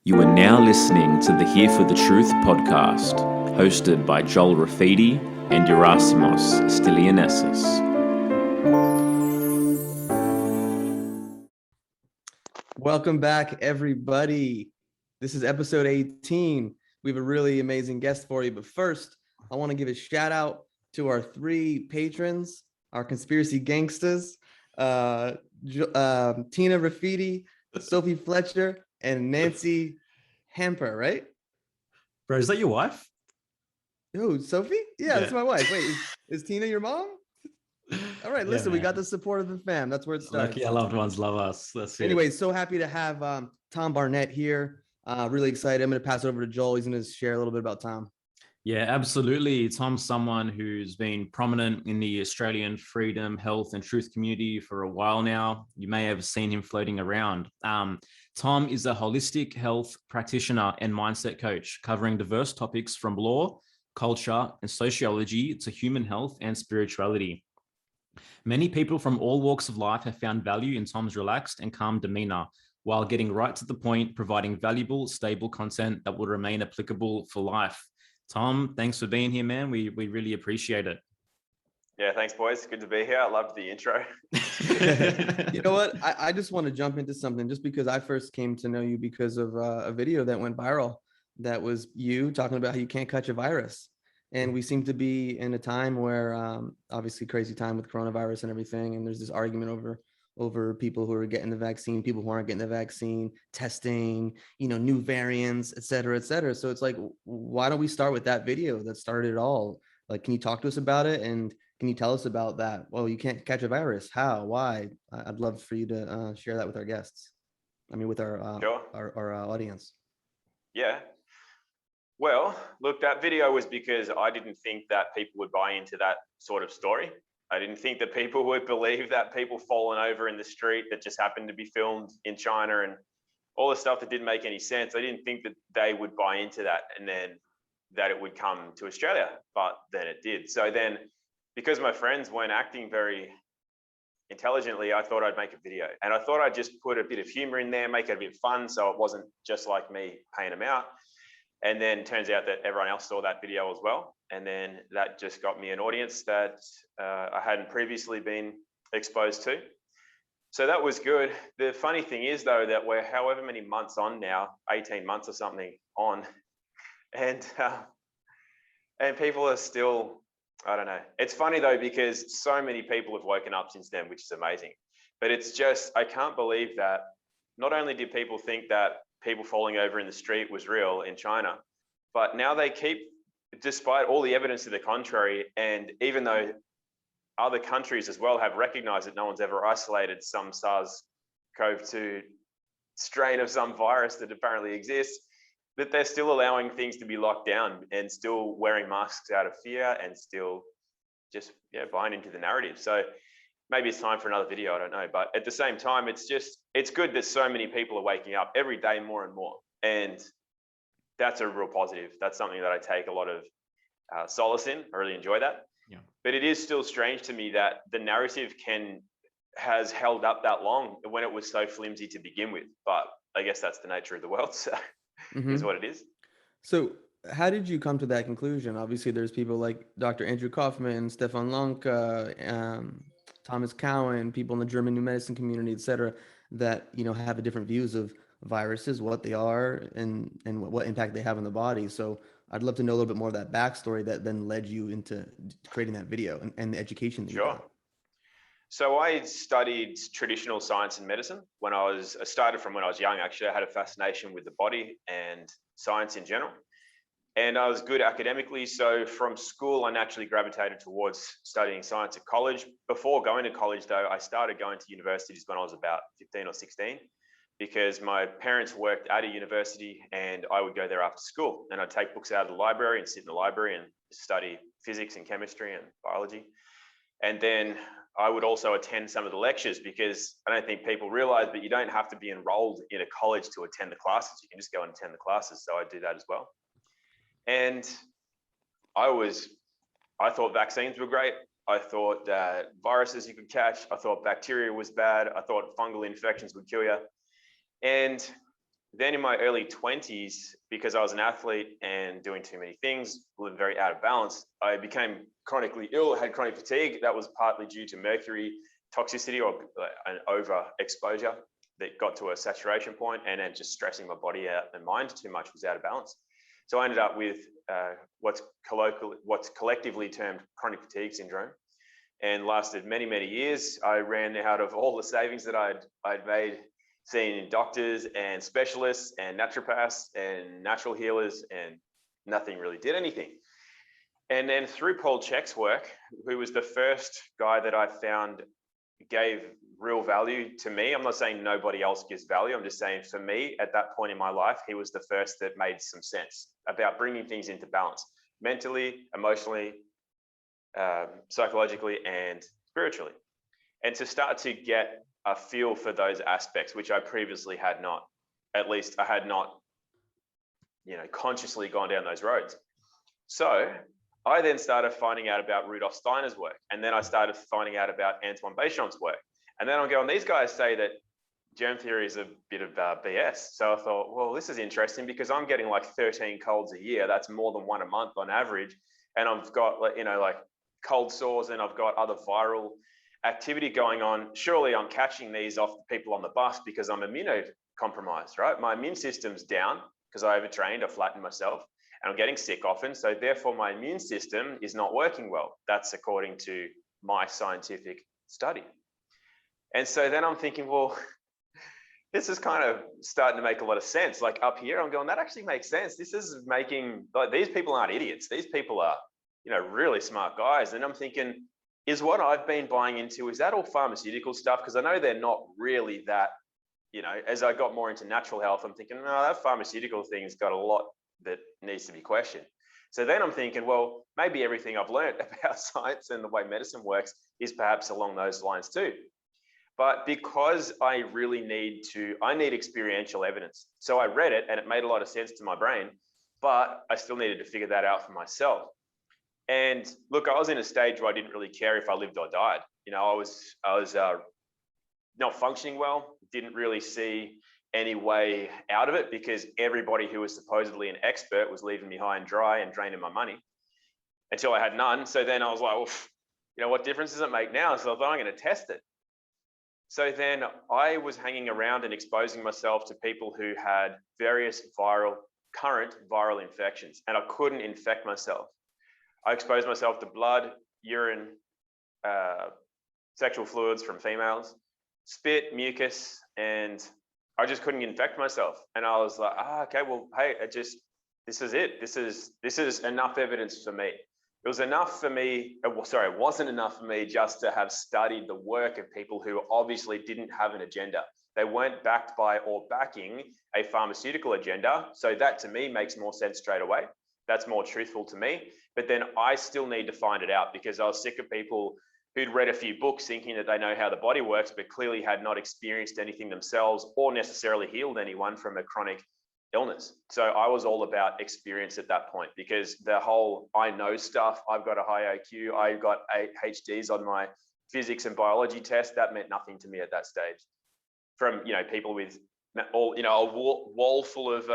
You are now listening to the Here for the Truth podcast, hosted by Joel Rafidi and Gerasimos Stylianessis. Welcome back, everybody. This is episode 18. We have a really amazing guest for you. But first, I want to give a shout out to our three patrons, our conspiracy gangsters, Tina Rafidi, Sophie Fletcher, and Nancy Hamper, right? Bro, is that your wife? Oh, Sophie? Yeah, that's my wife. Wait, is Tina your mom? All right, listen, we got the support of the fam. That's where it starts. Lucky our loved ones love us. That's it. Anyway, so happy to have Tom Barnett here. Really excited. I'm going to pass it over to Joel. He's going to share a little bit about Tom. Yeah, absolutely. Tom's someone who's been prominent in the Australian freedom, health, and truth community for a while now. You may have seen him floating around. Tom is a holistic health practitioner and mindset coach, covering diverse topics from law, culture, and sociology to human health and spirituality. Many people from all walks of life have found value in Tom's relaxed and calm demeanor, while getting right to the point, providing valuable, stable content that will remain applicable for life. Tom, thanks for being here, man. We really appreciate it. Yeah, thanks, boys. Good to be here. I loved the intro. You know what? I just want to jump into something just because I first came to know you because of a video that went viral. That was you talking about how you can't catch a virus. And we seem to be in a time where obviously crazy time with coronavirus and everything. And there's this argument over people who are getting the vaccine, people who aren't getting the vaccine, testing, new variants, et cetera, et cetera. So it's like, why don't we start with that video that started it all? Like, can you talk to us about it? And can you tell us about that? Well, you can't catch a virus. How? Why? I'd love for you to share that with our guests. I mean, with our Sure. our audience. Yeah. Well, look, that video was because I didn't think that people would buy into that sort of story. I didn't think that people would believe that people falling over in the street that just happened to be filmed in China and all the stuff that didn't make any sense. I didn't think that they would buy into that and then that it would come to Australia, but then it did. So then, because my friends weren't acting very intelligently, I thought I'd make a video. And I thought I'd just put a bit of humor in there, make it a bit fun so it wasn't just like me paying them out. And then it turns out that everyone else saw that video as well. And then that just got me an audience that I hadn't previously been exposed to. So that was good. The funny thing is, though, that we're however many months on now, 18 months or something on, and people are still, I don't know. It's funny, though, because so many people have woken up since then, which is amazing. But it's just, I can't believe that not only did people think that people falling over in the street was real in China, but now they keep, despite all the evidence to the contrary, and even though other countries as well have recognized that no one's ever isolated some SARS-CoV-2 strain of some virus that apparently exists, that they're still allowing things to be locked down and still wearing masks out of fear and still just buying into the narrative. So maybe it's time for another video, I don't know. But at the same time, it's good that so many people are waking up every day more and more. And that's a real positive. That's something that I take a lot of solace in. I really enjoy that. Yeah. But it is still strange to me that the narrative has held up that long when it was so flimsy to begin with. But I guess that's the nature of the world. So is what it is. So how did you come to that conclusion? Obviously, there's people like Dr. Andrew Kaufman, Stefan Lanka, Thomas Cowan, people in the German new medicine community, et cetera, that, have a different views of viruses, what they are, and what impact they have on the body. So I'd love to know a little bit more of that backstory that then led you into creating that video and the education that you got. So I studied traditional science and medicine I started from when I was young. Actually, I had a fascination with the body and science in general. And I was good academically. So from school, I naturally gravitated towards studying science at college. Before going to college, though, I started going to universities when I was about 15 or 16, because my parents worked at a university and I would go there after school. And I'd take books out of the library and sit in the library and study physics and chemistry and biology. And then I would also attend some of the lectures, because I don't think people realize, but you don't have to be enrolled in a college to attend the classes. You can just go and attend the classes. So I do that as well. And I thought vaccines were great. I thought that viruses you could catch. I thought bacteria was bad. I thought fungal infections would kill you. And then in my early 20s, because I was an athlete and doing too many things, lived very out of balance, I became chronically ill, had chronic fatigue. That was partly due to mercury toxicity or an overexposure that got to a saturation point, and then just stressing my body out and mind too much, was out of balance. So I ended up with what's collectively termed chronic fatigue syndrome, and lasted many, many years. I ran out of all the savings that I'd made, seeing doctors and specialists and naturopaths and natural healers, and nothing really did anything. And then through Paul Chek's work, who was the first guy that I found gave real value to me. I'm not saying nobody else gives value. I'm just saying for me at that point in my life, he was the first that made some sense about bringing things into balance, mentally, emotionally, psychologically, and spiritually. And to start to get a feel for those aspects, which I previously had not, at least I had not, consciously gone down those roads. So I then started finding out about Rudolf Steiner's work. And then I started finding out about Antoine Béchamp's work. And then I'm going, these guys say that germ theory is a bit of BS. So I thought, well, this is interesting because I'm getting like 13 colds a year. That's more than one a month on average. And I've got, like cold sores, and I've got other viral activity going on. Surely I'm catching these off the people on the bus because I'm immunocompromised, right? My immune system's down because I overtrained, I flattened myself, and I'm getting sick often. So therefore my immune system is not working well. That's according to my scientific study. And so then I'm thinking, well, this is kind of starting to make a lot of sense. Like up here, I'm going, that actually makes sense. This is making, like, these people aren't idiots. These people are, really smart guys. And I'm thinking, is what I've been buying into, is that all pharmaceutical stuff? Because I know they're not really that, as I got more into natural health, I'm thinking, no, that pharmaceutical thing's got a lot that needs to be questioned. So then I'm thinking, well, maybe everything I've learned about science and the way medicine works is perhaps along those lines too. But because I need experiential evidence. So I read it and it made a lot of sense to my brain, but I still needed to figure that out for myself. And look, I was in a stage where I didn't really care if I lived or died. I was not functioning well, didn't really see any way out of it because everybody who was supposedly an expert was leaving me high and dry and draining my money until I had none. So then I was like, well, what difference does it make now? So I thought, I'm going to test it. So then I was hanging around and exposing myself to people who had various current viral infections, and I couldn't infect myself. I exposed myself to blood, urine, sexual fluids from females, spit, mucus, and I just couldn't infect myself. And I was like, okay, well, hey, this is it. This is enough evidence for me. It was enough for me, it wasn't enough for me just to have studied the work of people who obviously didn't have an agenda. They weren't backed by or backing a pharmaceutical agenda. So that to me makes more sense straight away. That's more truthful to me. But then I still need to find it out because I was sick of people who'd read a few books thinking that they know how the body works, but clearly had not experienced anything themselves or necessarily healed anyone from a chronic illness. So I was all about experience at that point because the whole I know stuff, I've got a high IQ, I got 8 HDs on my physics and biology test, that meant nothing to me at that stage. From, people with all, a wall full of,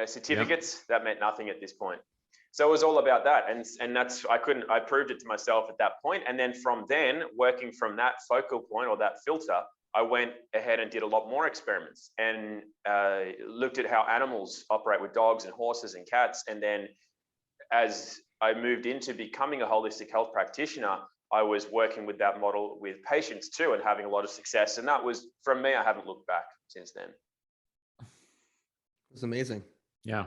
certificates, that meant nothing at this point. So it was all about that. And that's, I proved it to myself at that point. And then from then, working from that focal point or that filter, I went ahead and did a lot more experiments and looked at how animals operate with dogs and horses and cats. And then as I moved into becoming a holistic health practitioner, I was working with that model with patients too and having a lot of success. And that was, from me, I haven't looked back since then. It's amazing. Yeah.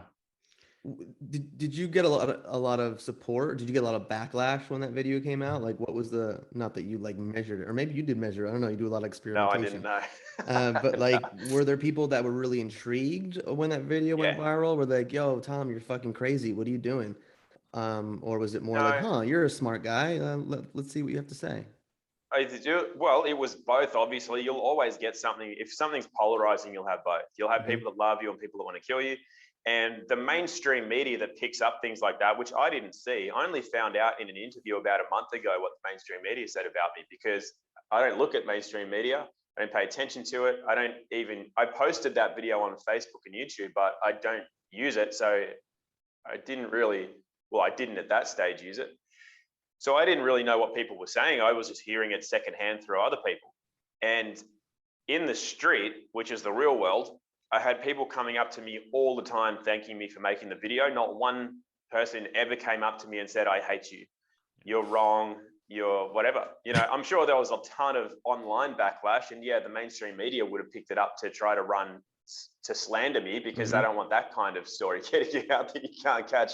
Did you get a lot of support? Did you get a lot of backlash when that video came out? Like, what was not that you like measured it, or maybe you did measure it. I don't know. You do a lot of experimentation. No, I didn't know. But like, were there people that were really intrigued when that video went viral? Were they like, yo, Tom, you're fucking crazy. What are you doing? Or was it more like, you're a smart guy. Let's see what you have to say. Well, it was both. Obviously, you'll always get something. If something's polarizing, you'll have both. You'll have people that love you and people that want to kill you. And the mainstream media that picks up things like that, which I didn't see, I only found out in an interview about a month ago what the mainstream media said about me, because I don't look at mainstream media. I don't pay attention to it. I posted that video on Facebook and YouTube, but I don't use it. So I didn't at that stage use it. So I didn't really know what people were saying. I was just hearing it secondhand through other people. And in the street, which is the real world, I had people coming up to me all the time, thanking me for making the video. Not one person ever came up to me and said, I hate you. You're wrong. You're whatever. You know, I'm sure there was a ton of online backlash, and yeah, the mainstream media would have picked it up to try to slander me, because they don't want that kind of story getting out, that you can't catch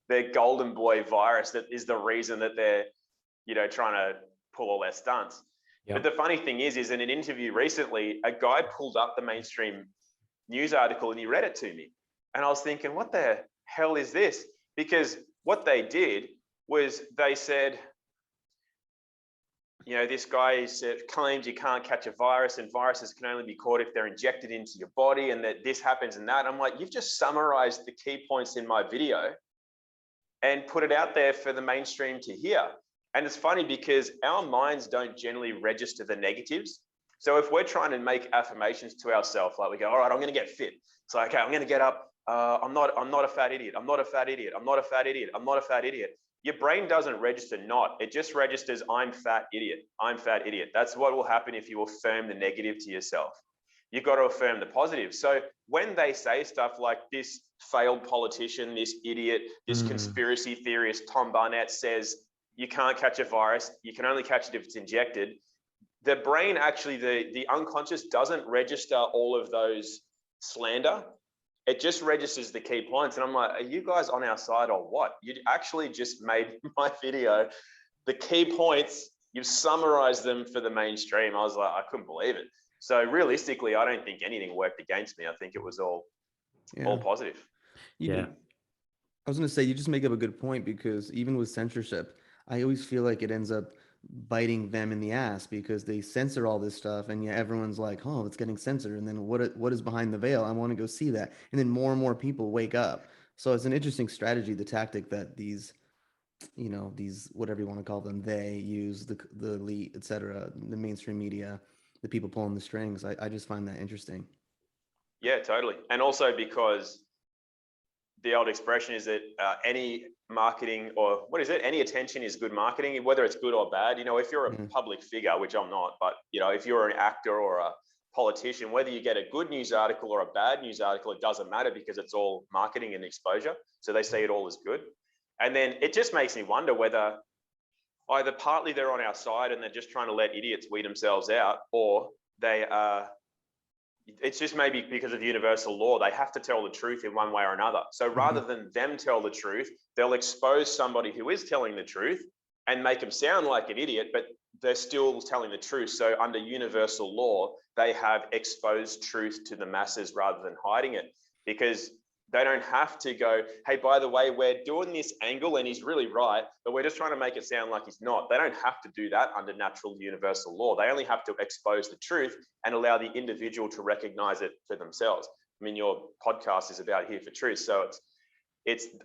their golden boy virus that is the reason that they're, you know, trying to pull all their stunts. But the funny thing is in an interview recently, a guy pulled up the mainstream news article and he read it to me. And I was thinking, what the hell is this? Because what they did was they said, you know, this guy claims you can't catch a virus, and viruses can only be caught if they're injected into your body, and that this happens and that. I'm like, you've just summarized the key points in my video and put it out there for the mainstream to hear. And it's funny because our minds don't generally register the negatives. So if we're trying to make affirmations to ourselves, like we go, all right, I'm going to get fit. It's like, okay, I'm going to get up. I'm not a fat idiot. I'm not a fat idiot. I'm not a fat idiot. I'm not a fat idiot. Your brain doesn't register not. It just registers I'm fat idiot. I'm fat idiot. That's what will happen if you affirm the negative to yourself. You've got to affirm the positive. So when they say stuff like this failed politician, this idiot, this conspiracy theorist, Tom Barnett says, you can't catch a virus, you can only catch it if it's injected. The brain actually, the unconscious doesn't register all of those slander. It just registers the key points. And I'm like, are you guys on our side or what? You actually just made my video, the key points, you've summarized them for the mainstream. I was like, I couldn't believe it. So realistically, I don't think anything worked against me. I think it was all positive. I was going to say, you just make up a good point, because even with censorship, I always feel like it ends up biting them in the ass, because they censor all this stuff, and everyone's like, oh, it's getting censored, and then what is behind the veil? I want to go see that. And then more and more people wake up. So it's an interesting strategy, the tactic that these whatever you want to call them, they use, the elite, etc., the mainstream media, the people pulling the strings. I just find that interesting. Yeah, totally. And also because the old expression is that any marketing, or what is it? Any attention is good marketing, whether it's good or bad. You know, if you're a public figure, which I'm not, but you know, if you're an actor or a politician, whether you get a good news article or a bad news article, it doesn't matter, because it's all marketing and exposure. So they say it all is good. And then it just makes me wonder whether either partly they're on our side and they're just trying to let idiots weed themselves out, or they are, it's just maybe because of universal law, they have to tell the truth in one way or another. So rather than them tell the truth, they'll expose somebody who is telling the truth and make them sound like an idiot, but they're still telling the truth. So under universal law, they have exposed truth to the masses rather than hiding it, because they don't have to go, hey, by the way, we're doing this angle and he's really right, but we're just trying to make it sound like he's not. They don't have to do that under natural universal law. They only have to expose the truth and allow the individual to recognize it for themselves. I mean, your podcast is about Here for Truth. So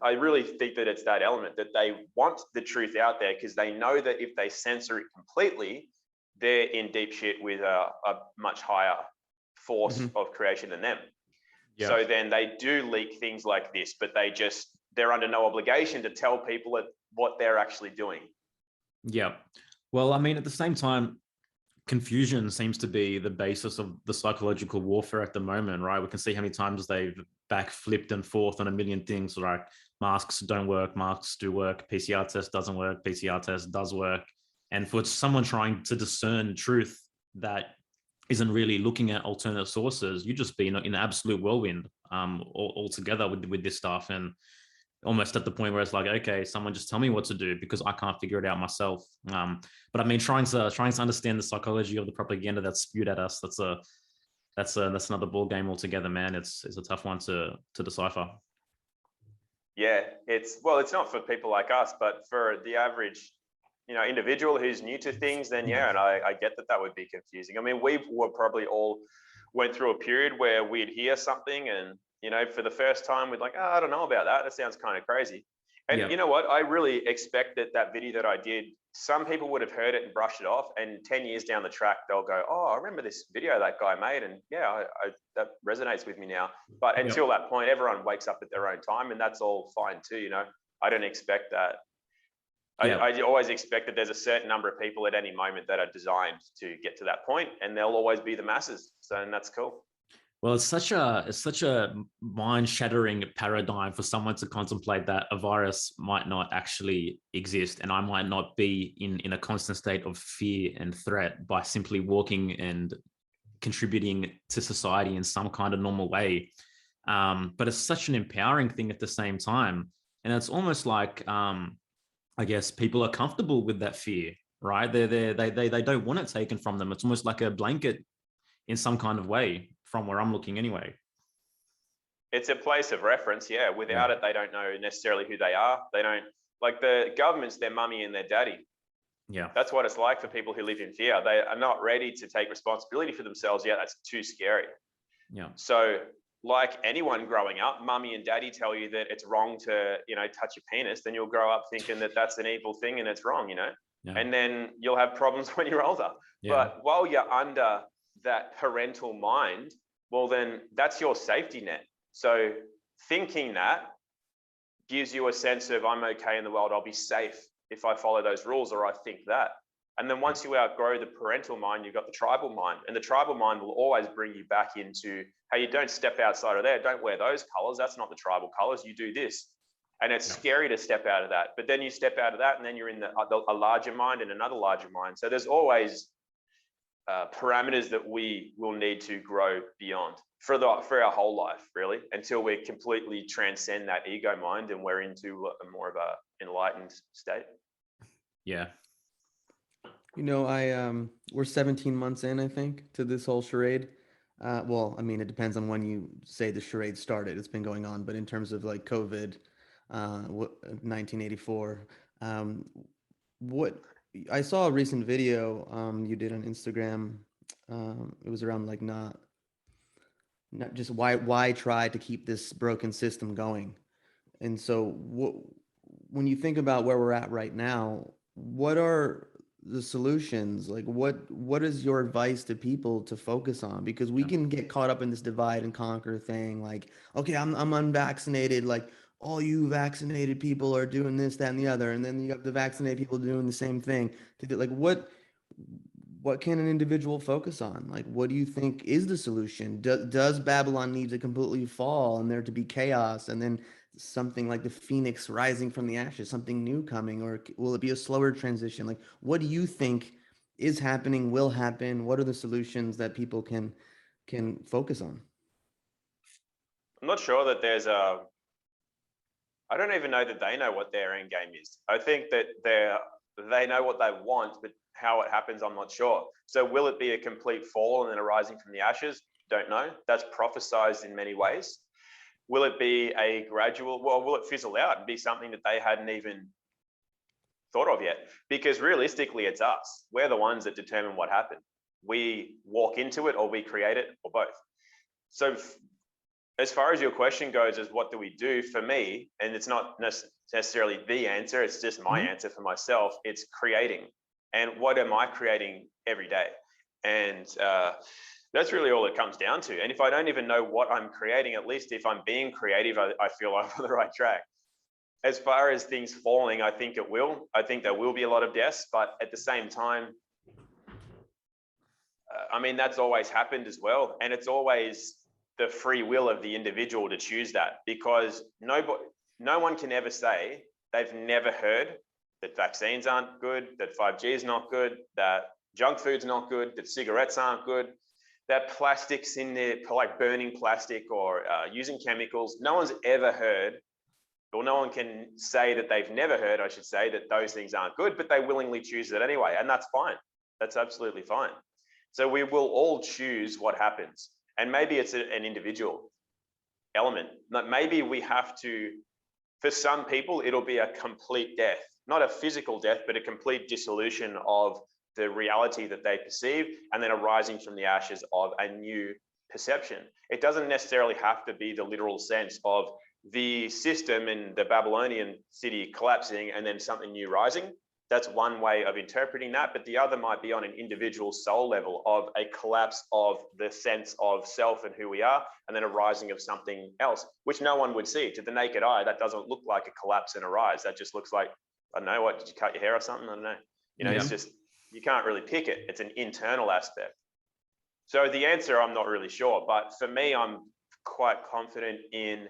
I really think that it's that element, that they want the truth out there, because they know that if they censor it completely, they're in deep shit with a much higher force of creation than them. Yeah. So then they do leak things like this, but they're under no obligation to tell people what they're actually doing. Yeah. Well, I mean, at the same time, confusion seems to be the basis of the psychological warfare at the moment, right? We can see how many times they've backflipped and forth on a million things, like masks don't work, masks do work, PCR test doesn't work, PCR test does work. And for someone trying to discern truth that isn't really looking at alternate sources, you just be in an absolute whirlwind altogether with this stuff, and almost at the point where it's like, okay, someone just tell me what to do, because I can't figure it out myself. But I mean, trying to understand the psychology of the propaganda that's spewed at us, that's another ball game altogether, man. It's a tough one to decipher. Yeah, it's not for people like us, but for the average individual who's new to things, then yeah, and I get that would be confusing. I mean, we were probably all went through a period where we'd hear something and, for the first time we'd like, I don't know about that. That sounds kind of crazy. And Yeah. you know what? I really expect that video that I did, some people would have heard it and brushed it off. And 10 years down the track, they'll go, oh, I remember this video that guy made. And yeah, that resonates with me now. But until that point, everyone wakes up at their own time, and that's all fine too. You know, I don't expect that. I always expect that there's a certain number of people at any moment that are designed to get to that point, and they'll always be the masses. So, and that's cool. Well, it's such a mind-shattering paradigm for someone to contemplate that a virus might not actually exist, and I might not be in a constant state of fear and threat by simply walking and contributing to society in some kind of normal way. But it's such an empowering thing at the same time, and it's almost like I guess people are comfortable with that fear, right? They don't want it taken from them. It's almost like a blanket in some kind of way, from where I'm looking anyway. It's a place of reference, yeah. Without it, they don't know necessarily who they are. They don't, like the government's their mummy and their daddy. Yeah. That's what it's like for people who live in fear. They are not ready to take responsibility for themselves yet. That's too scary. Yeah. So like anyone growing up, mummy and daddy tell you that it's wrong to, you know, touch your penis, then you'll grow up thinking that that's an evil thing and it's wrong, you know, and then you'll have problems when you're older. But while you're under that parental mind, well, then that's your safety net. So thinking that gives you a sense of I'm okay in the world. I'll be safe if I follow those rules, or I think that. And then once you outgrow the parental mind, you've got the tribal mind, and the tribal mind will always bring you back into, hey, you don't step outside of there. Don't wear those colors. That's not the tribal colors. You do this. And it's scary to step out of that. But then you step out of that, and then you're in a larger mind and another larger mind. So there's always parameters that we will need to grow beyond for our whole life, really, until we completely transcend that ego mind and we're into a more of a enlightened state. Yeah. You know, we're 17 months in, I think, to this whole charade. Well, I mean, it depends on when you say the charade started. It's been going on, but in terms of like COVID, 1984, what I saw a recent video you did on Instagram. It was around like not just why try to keep this broken system going. And so when you think about where we're at right now, what are the solutions? Like what is your advice to people to focus on? Because we can get caught up in this divide and conquer thing. Like, okay, I'm unvaccinated. Like all you vaccinated people are doing this, that, and the other. And then you have the vaccinated people doing the same thing. Like what can an individual focus on? Like, what do you think is the solution? Does Babylon need to completely fall and there to be chaos and then something like the phoenix rising from the ashes, something new coming, or will it be a slower transition? Like, what do you think is happening, will happen? What are the solutions that people can focus on? I'm not sure that I don't even know that they know what their end game is. I think that they know what they want, but how it happens, I'm not sure. So will it be a complete fall and then a rising from the ashes? Don't know. That's prophesized in many ways. Will it be a gradual, well, will it fizzle out and be something that they hadn't even thought of yet? Because realistically, it's us. We're the ones that determine what happened. We walk into it or we create it or both. So as far as your question goes, is what do we do? For me, and it's not necessarily the answer, it's just my answer for myself, it's creating. And what am I creating every day? And that's really all it comes down to. And if I don't even know what I'm creating, at least if I'm being creative, I feel I'm on the right track. As far as things falling, I think it will. I think there will be a lot of deaths, but at the same time, I mean, that's always happened as well. And it's always the free will of the individual to choose that, because no one can ever say they've never heard that vaccines aren't good, that 5G is not good, that junk food's not good, that cigarettes aren't good, that plastics in there, like burning plastic or using chemicals. No one's ever heard, or no one can say that they've never heard, I should say, that those things aren't good, but they willingly choose it anyway. And that's fine. That's absolutely fine. So we will all choose what happens. And maybe it's an individual element. Maybe we have to, for some people, it'll be a complete death, not a physical death, but a complete dissolution of the reality that they perceive, and then a rising from the ashes of a new perception. It doesn't necessarily have to be the literal sense of the system in the Babylonian city collapsing and then something new rising. That's one way of interpreting that, but the other might be on an individual soul level of a collapse of the sense of self and who we are, and then a rising of something else, which no one would see. To the naked eye, that doesn't look like a collapse and a rise. That just looks like, I don't know, what, did you cut your hair or something? I don't know. You know, It's just, you can't really pick it. It's an internal aspect. So the answer, I'm not really sure, but for me, I'm quite confident in,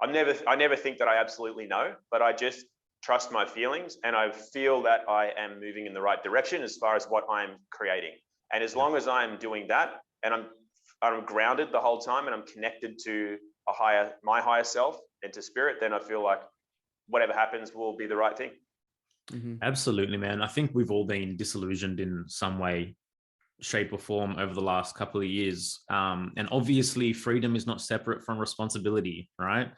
I never think that I absolutely know, but I just trust my feelings, and I feel that I am moving in the right direction as far as what I'm creating. And as long as I'm doing that, and I'm grounded the whole time, and I'm connected to my higher self and to spirit, then I feel like whatever happens will be the right thing. Mm-hmm. Absolutely, man. I think we've all been disillusioned in some way, shape, or form over the last couple of years. And obviously, freedom is not separate from responsibility, right?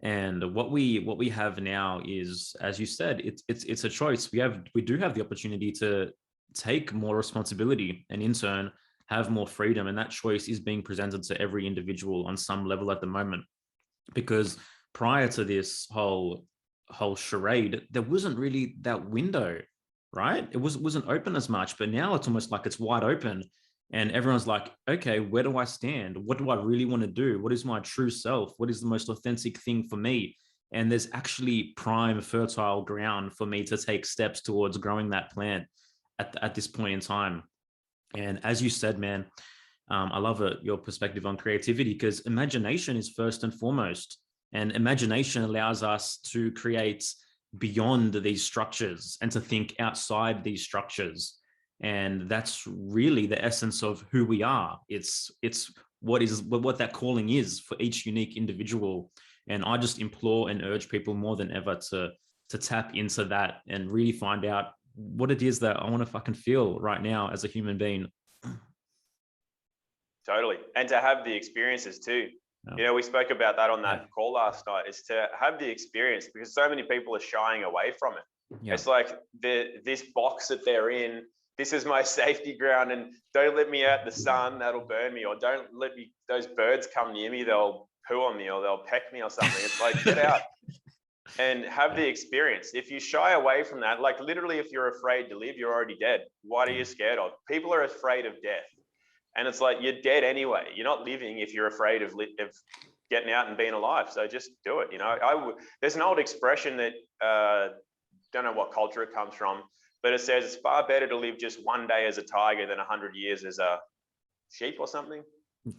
And what we have now is, as you said, it's a choice. We do have the opportunity to take more responsibility and in turn have more freedom. And that choice is being presented to every individual on some level at the moment. Because prior to this whole charade, there wasn't really that window, right? It wasn't open as much, but now it's almost like it's wide open. And everyone's like, okay, where do I stand? What do I really want to do? What is my true self? What is the most authentic thing for me? And there's actually prime fertile ground for me to take steps towards growing that plant at this point in time. And as you said, man, I love your perspective on creativity, because imagination is first and foremost. And imagination allows us to create beyond these structures and to think outside these structures. And that's really the essence of who we are. It's what that calling is for each unique individual. And I just implore and urge people more than ever to tap into that and really find out what it is that I want to fucking feel right now as a human being. Totally. And to have the experiences too. You know, we spoke about that on that call last night, is to have the experience, because so many people are shying away from it. It's like this box that they're in, this is my safety ground, and don't let me out the sun, that'll burn me, or don't let me, those birds come near me, they'll poo on me or they'll peck me or something. It's like, get out and have the experience. If you shy away from that, like literally, if you're afraid to live, you're already dead. What are you scared of? People are afraid of death. And it's like, you're dead anyway. You're not living if you're afraid of getting out and being alive. So just do it. You know, there's an old expression that, don't know what culture it comes from, but it says it's far better to live just one day as a tiger than 100 years as a sheep or something.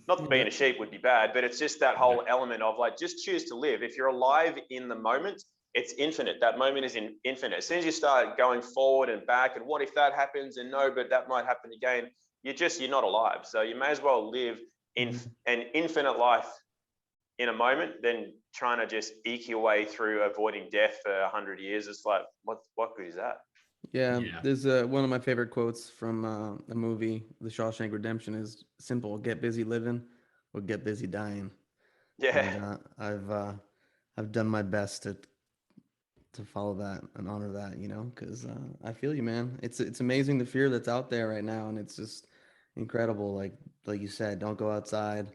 Not that being a sheep would be bad, but it's just that whole element of like, just choose to live. If you're alive in the moment, it's infinite. That moment is infinite. As soon as you start going forward and back, and what if that happens, and no, but that might happen again, you're not alive. So you may as well live in an infinite life in a moment than trying to just eke your way through avoiding death for 100 years. It's like, what good is that? Yeah. There's one of my favorite quotes from a movie, The Shawshank Redemption, is simple: get busy living or get busy dying. Yeah. And I've done my best to follow that and honor that, you know, because I feel you, man. It's amazing the fear that's out there right now, and it's just incredible. Like you said, don't go outside.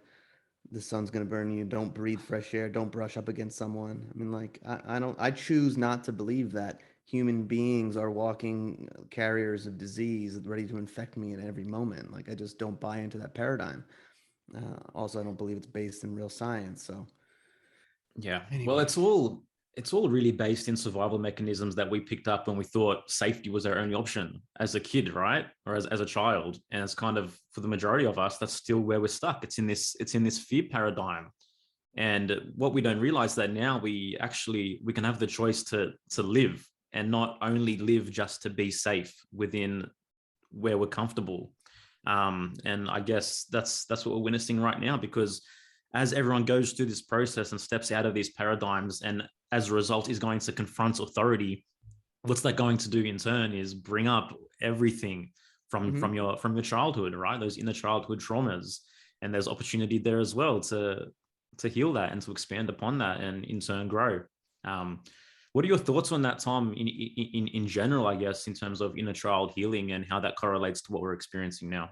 The sun's gonna burn you. Don't breathe fresh air. Don't brush up against someone. I mean, like I choose not to believe that human beings are walking carriers of disease ready to infect me at every moment. Like, I just don't buy into that paradigm. Also, I don't believe it's based in real science. So anyway. Well, it's all really based in survival mechanisms that we picked up when we thought safety was our only option as a kid, right? Or as a child. And it's kind of, for the majority of us, that's still where we're stuck. It's in this fear paradigm. And what we don't realize that now we can have the choice to live, and not only live just to be safe within where we're comfortable. And I guess that's what we're witnessing right now, because as everyone goes through this process and steps out of these paradigms, and as a result is going to confront authority, what's that going to do in turn is bring up everything from your childhood, right? Those inner childhood traumas. And there's opportunity there as well to heal that and to expand upon that, and in turn grow. What are your thoughts on that, Tom, in general, I guess, in terms of inner child healing and how that correlates to what we're experiencing now?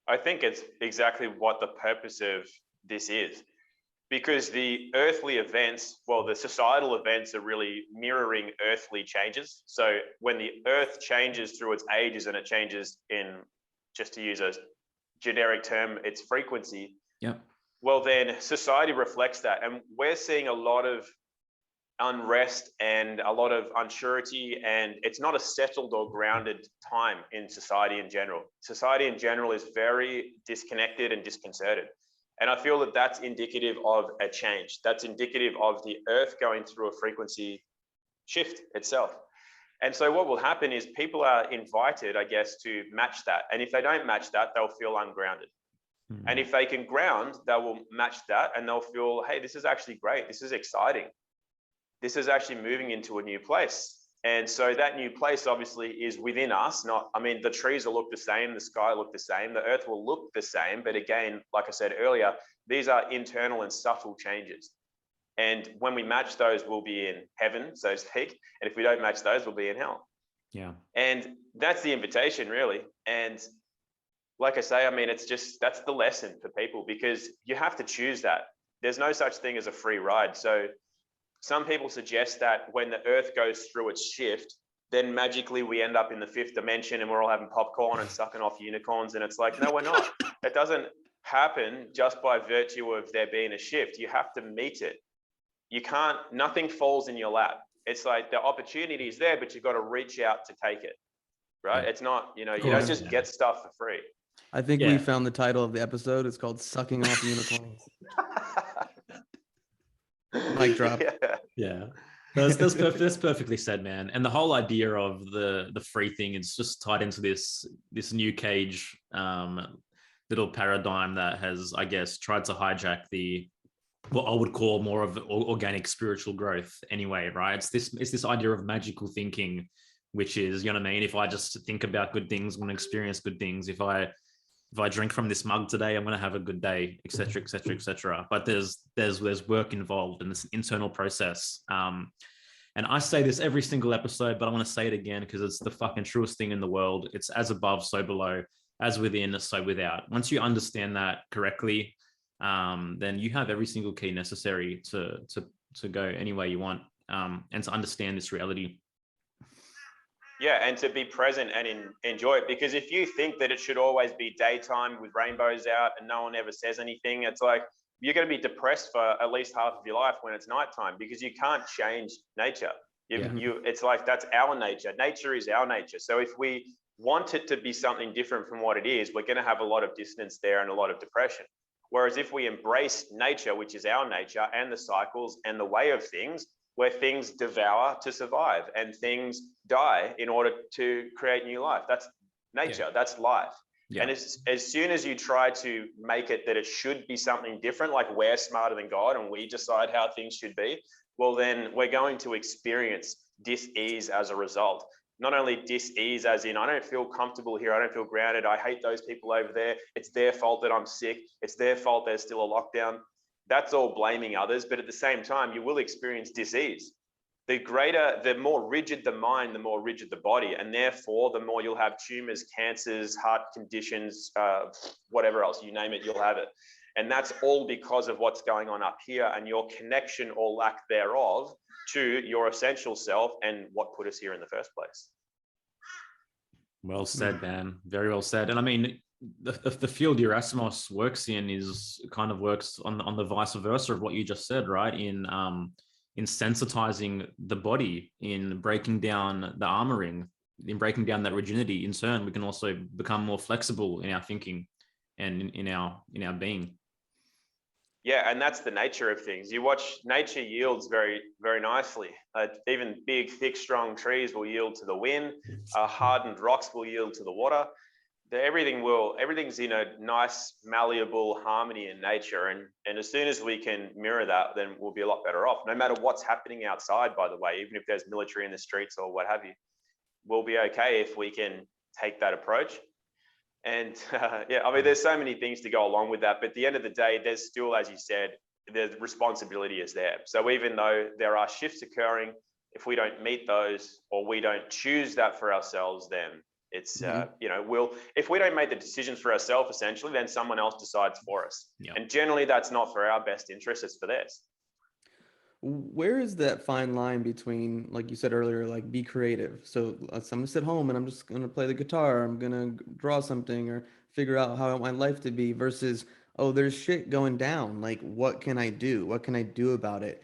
I think it's exactly what the purpose of this is, because the earthly events, well, the societal events are really mirroring earthly changes. So when the earth changes through its ages and it changes in, just to use a generic term, its frequency, Yeah. well, then society reflects that. And we're seeing a lot of unrest and a lot of unsurety, and it's not a settled or grounded time in society in general. Society in general is very disconnected and disconcerted. And I feel that that's indicative of a change. That's indicative of the earth going through a frequency shift itself. And so what will happen is people are invited, I guess, to match that. And if they don't match that, they'll feel ungrounded. And if they can ground, they will match that and they'll feel, hey, this is actually great. This is exciting. This is actually moving into a new place. And so that new place obviously is within us. Not, I mean, the trees will look the same, the sky will look the same, the earth will look the same. But again, like I said earlier, these are internal and subtle changes. And when we match those, we'll be in heaven, so to speak. And if we don't match those, we'll be in hell. Yeah. And that's the invitation, really. And like I say, I mean, it's just, that's the lesson for people, because you have to choose that. There's no such thing as a free ride. So some people suggest that when the earth goes through its shift, then magically we end up in the fifth dimension and we're all having popcorn and sucking off unicorns. And it's like, no, we're not. It doesn't happen just by virtue of there being a shift. You have to meet it. You can't, nothing falls in your lap. It's like the opportunity is there, but you've got to reach out to take it, right? Yeah. It's not, you know, you don't just get stuff for free. I think we found the title of the episode. It's called Sucking Off Unicorns. Mic drop. Yeah. That's perfectly said, man. And the whole idea of the free thing is just tied into this new cage little paradigm that has, I guess, tried to hijack what I would call more of organic spiritual growth anyway, right? It's this idea of magical thinking, which is, you know what I mean? If I just think about good things, I'm going to experience good things. If I drink from this mug today, I'm going to have a good day, et cetera, et cetera, et cetera. But there's work involved and it's an internal process. And I say this every single episode, but I want to say it again because it's the fucking truest thing in the world. It's as above, so below, as within, so without. Once you understand that correctly, then you have every single key necessary to go any way you want, and to understand this reality. Yeah, and to be present and enjoy it. Because if you think that it should always be daytime with rainbows out and no one ever says anything, it's like you're going to be depressed for at least half of your life when it's nighttime, because you can't change nature. It's like that's our nature. Nature is our nature. So if we want it to be something different from what it is, we're going to have a lot of distance there and a lot of depression. Whereas if we embrace nature, which is our nature, and the cycles and the way of things, where things devour to survive and things die in order to create new life. That's nature, that's life. Yeah. And as soon as you try to make it that it should be something different, like we're smarter than God and we decide how things should be, well, then we're going to experience dis-ease as a result. Not only dis-ease as in, I don't feel comfortable here, I don't feel grounded, I hate those people over there, it's their fault that I'm sick, it's their fault there's still a lockdown. That's all blaming others, but at the same time, you will experience disease. The more rigid the mind, the more rigid the body, and therefore the more you'll have tumors, cancers, heart conditions, whatever else, you name it, you'll have it. And that's all because of what's going on up here and your connection or lack thereof to your essential self and what put us here in the first place. Well said, man. Very well said. And I mean, the field Erasmus works in works on the vice versa of what you just said, right? In sensitizing the body, in breaking down the armoring, in breaking down that rigidity. In turn, we can also become more flexible in our thinking and in our being. Yeah, and that's the nature of things. You watch nature yields very, very nicely. Even big, thick, strong trees will yield to the wind. Hardened rocks will yield to the water. Everything's in a nice, malleable harmony in nature. And as soon as we can mirror that, then we'll be a lot better off. No matter what's happening outside, by the way, even if there's military in the streets or what have you, we'll be okay if we can take that approach. And yeah, I mean, there's so many things to go along with that. But at the end of the day, there's still, as you said, the responsibility is there. So even though there are shifts occurring, if we don't meet those or we don't choose that for ourselves, then It's, if we don't make the decisions for ourselves, essentially, then someone else decides for us. Yeah. And generally that's not for our best interest, it's for theirs. Where is that fine line between, like you said earlier, like be creative? So I'm gonna sit home and I'm just gonna play the guitar, I'm gonna draw something or figure out how I want my life to be, versus, oh, there's shit going down. Like, what can I do? What can I do about it?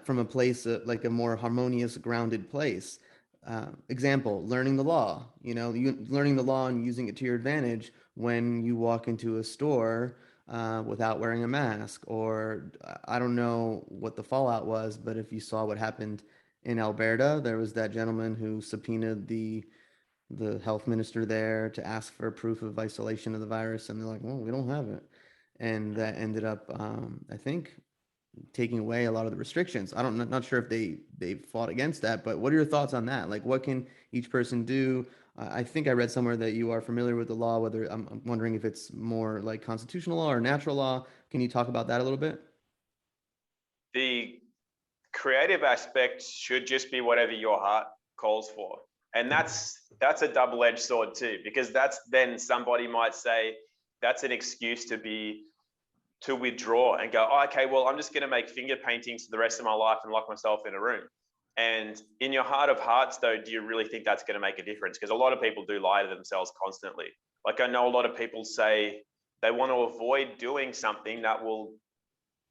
From a place like a more harmonious, grounded place. Example, learning the law. Learning the law and using it to your advantage when you walk into a store without wearing a mask, or I don't know what the fallout was, but if you saw what happened in Alberta, there was that gentleman who subpoenaed the health minister there to ask for proof of isolation of the virus, and they're like, well, we don't have it, and that ended up, I think, taking away a lot of the restrictions. Not sure if they fought against that, but what are your thoughts on that? Like, what can each person do? I think I read somewhere that you are familiar with the law, whether I'm wondering if it's more like constitutional law or natural law. Can you talk about that a little bit? The creative aspect should just be whatever your heart calls for. And that's a double-edged sword too, because that's then somebody might say that's an excuse to withdraw and go, oh, okay, well, I'm just going to make finger paintings for the rest of my life and lock myself in a room. And in your heart of hearts, though, do you really think that's going to make a difference? Because a lot of people do lie to themselves constantly. Like, I know a lot of people say they want to avoid doing something that will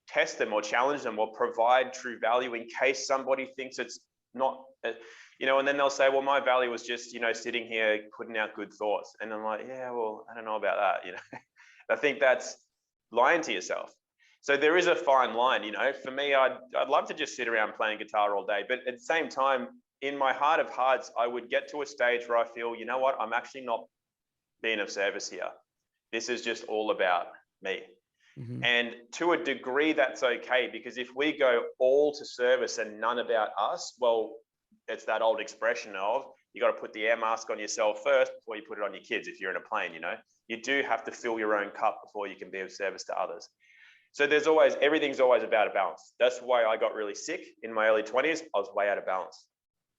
test them or challenge them or provide true value in case somebody thinks it's not, and then they'll say, well, my value was just, sitting here putting out good thoughts. And I'm like, yeah, well, I don't know about that. I think that's lying to yourself. So there is a fine line. For me, I'd love to just sit around playing guitar all day, but at the same time, in my heart of hearts, I would get to a stage where I feel, you know what, I'm actually not being of service here. This is just all about me. Mm-hmm. And to a degree, that's okay, because if we go all to service and none about us, well, it's that old expression of, you got to put the air mask on yourself first before you put it on your kids. If you're in a plane, you do have to fill your own cup before you can be of service to others. So everything's always about a balance. That's why I got really sick in my early 20s. I was way out of balance.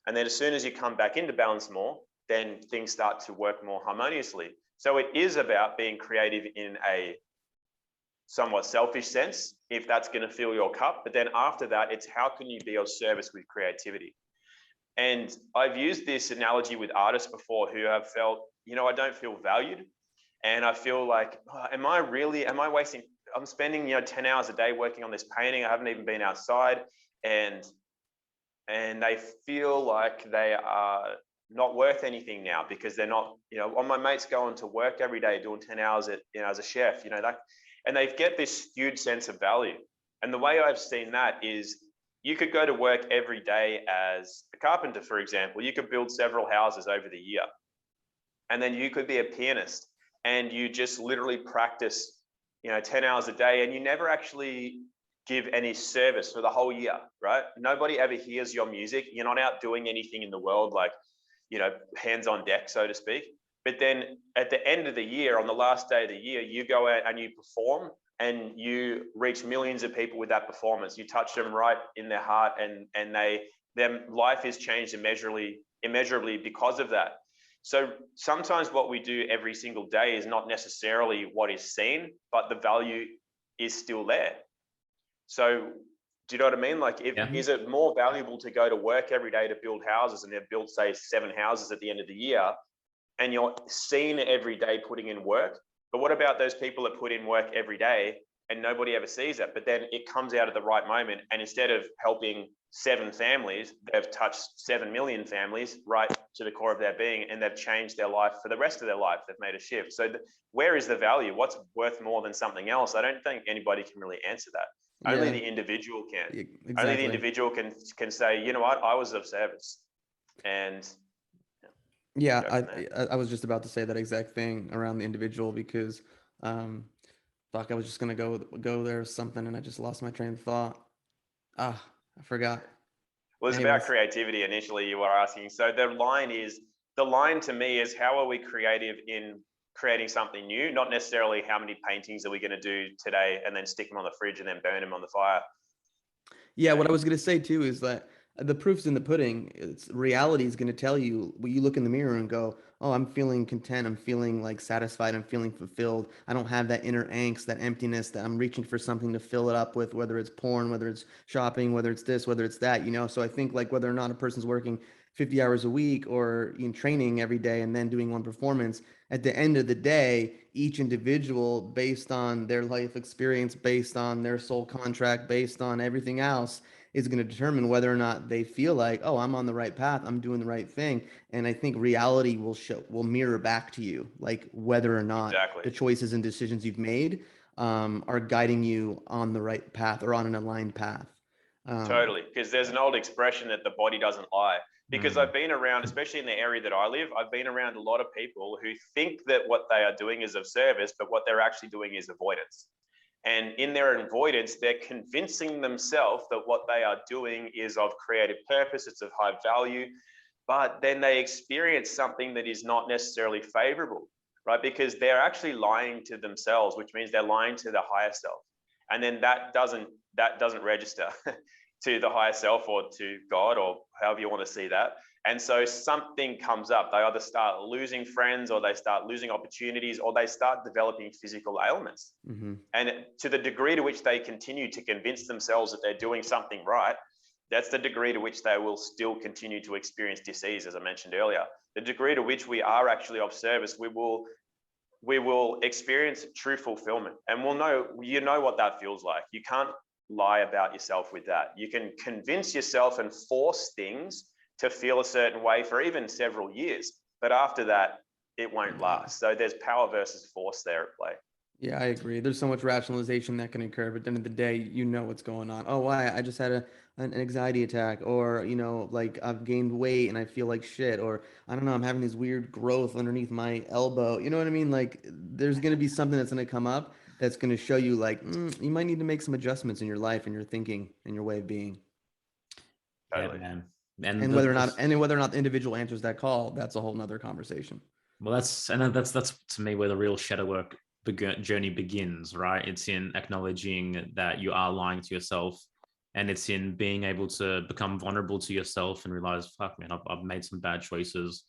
And then as soon as you come back into balance more, then things start to work more harmoniously. So it is about being creative in a somewhat selfish sense, if that's going to fill your cup. But then after that, it's how can you be of service with creativity? And I've used this analogy with artists before who have felt, I don't feel valued. And I feel like, am I wasting, I'm spending, 10 hours a day working on this painting. I haven't even been outside, and they feel like they are not worth anything now because they're not, all my mates going to work every day doing 10 hours as a chef, and they get this skewed sense of value. And the way I've seen that is you could go to work every day as a carpenter, for example. You could build several houses over the year. And then you could be a pianist and you just literally practice, 10 hours a day, and you never actually give any service for the whole year, right? Nobody ever hears your music. You're not out doing anything in the world, like, hands on deck, so to speak. But then at the end of the year, on the last day of the year, you go out and you perform and you reach millions of people with that performance. You touch them right in their heart, and their life is changed immeasurably because of that. So sometimes what we do every single day is not necessarily what is seen, but the value is still there. So do you know what I mean? Like, is it more valuable to go to work every day to build houses, and they've built, say, 7 houses at the end of the year, and you're seen every day putting in work? But what about those people that put in work every day and nobody ever sees it? But then it comes out at the right moment, and instead of helping 7 families, they've touched 7 million families right to the core of their being, and they've changed their life for the rest of their life. They've made a shift. So where is the value? What's worth more than something else? I don't think anybody can really answer that. Yeah. Only the individual can. Exactly. Only the individual can say, you know what, I was of service. And yeah, I was just about to say that exact thing around the individual, because I was just gonna go there or something, and I just lost my train of thought. I forgot. Well, it's about creativity initially, you were asking. So the line to me is, how are we creative in creating something new? Not necessarily how many paintings are we going to do today and then stick them on the fridge and then burn them on the fire. Yeah, what I was going to say too is that The proof's in the pudding. It's reality is going to tell you when you look in the mirror and go, "Oh, I'm feeling content. I'm feeling like satisfied. I'm feeling fulfilled. I don't have that inner angst, that emptiness that I'm reaching for something to fill it up with, whether it's porn, whether it's shopping, whether it's this, whether it's that, you know?" So I think like whether or not a person's working 50 hours a week or in training every day and then doing one performance, at the end of the day, each individual, based on their life experience, based on their soul contract, based on everything else, is going to determine whether or not they feel like, oh, I'm on the right path, I'm doing the right thing. And I think reality will mirror back to you, like whether or not Exactly. the choices and decisions you've made are guiding you on the right path or on an aligned path. Totally, because there's an old expression that the body doesn't lie. Because I've been around, especially in the area that I live, I've been around a lot of people who think that what they are doing is of service, but what they're actually doing is avoidance. And in their avoidance, they're convincing themselves that what they are doing is of creative purpose, it's of high value, but then they experience something that is not necessarily favorable, right? Because they're actually lying to themselves, which means they're lying to the higher self. And then that doesn't register to the higher self or to God or however you want to see that. And so something comes up. They either start losing friends or they start losing opportunities or they start developing physical ailments. Mm-hmm. And to the degree to which they continue to convince themselves that they're doing something right, that's the degree to which they will still continue to experience disease, as I mentioned earlier. The degree to which we are actually of service, we will experience true fulfillment. And we'll know, you know what that feels like. You can't lie about yourself with that. You can convince yourself and force things to feel a certain way for even several years. But after that, it won't last. So there's power versus force there at play. Yeah, I agree. There's so much rationalization that can occur, but at the end of the day, you know what's going on. Oh, why? I just had an anxiety attack, or like I've gained weight and I feel like shit, or I don't know, I'm having this weird growth underneath my elbow. You know what I mean? Like, there's gonna be something that's gonna come up that's gonna show you like you might need to make some adjustments in your life and your thinking and your way of being. Totally. Yeah, man. And whether or not the individual answers that call, that's a whole nother conversation. Well, that's to me where the real shadow work journey begins, right? It's in acknowledging that you are lying to yourself, and it's in being able to become vulnerable to yourself and realize, fuck, man, I've made some bad choices.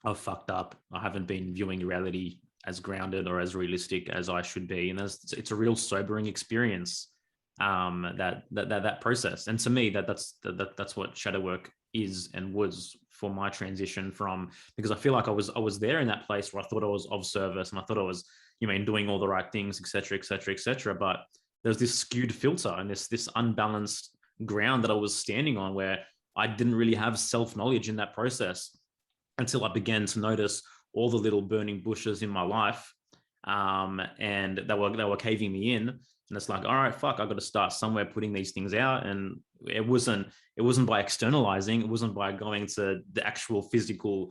I've fucked up. I haven't been viewing reality as grounded or as realistic as I should be, and it's a real sobering experience. That process, and to me, that's what shadow work is and was for my transition from, because I feel like I was there in that place where I thought I was of service and I thought I was, doing all the right things, etc., etc., etc. But there's this skewed filter and this unbalanced ground that I was standing on where I didn't really have self-knowledge in that process until I began to notice all the little burning bushes in my life, and they were caving me in. And it's like, all right, fuck, I got to start somewhere putting these things out. And it wasn't by externalizing, it wasn't by going to the actual physical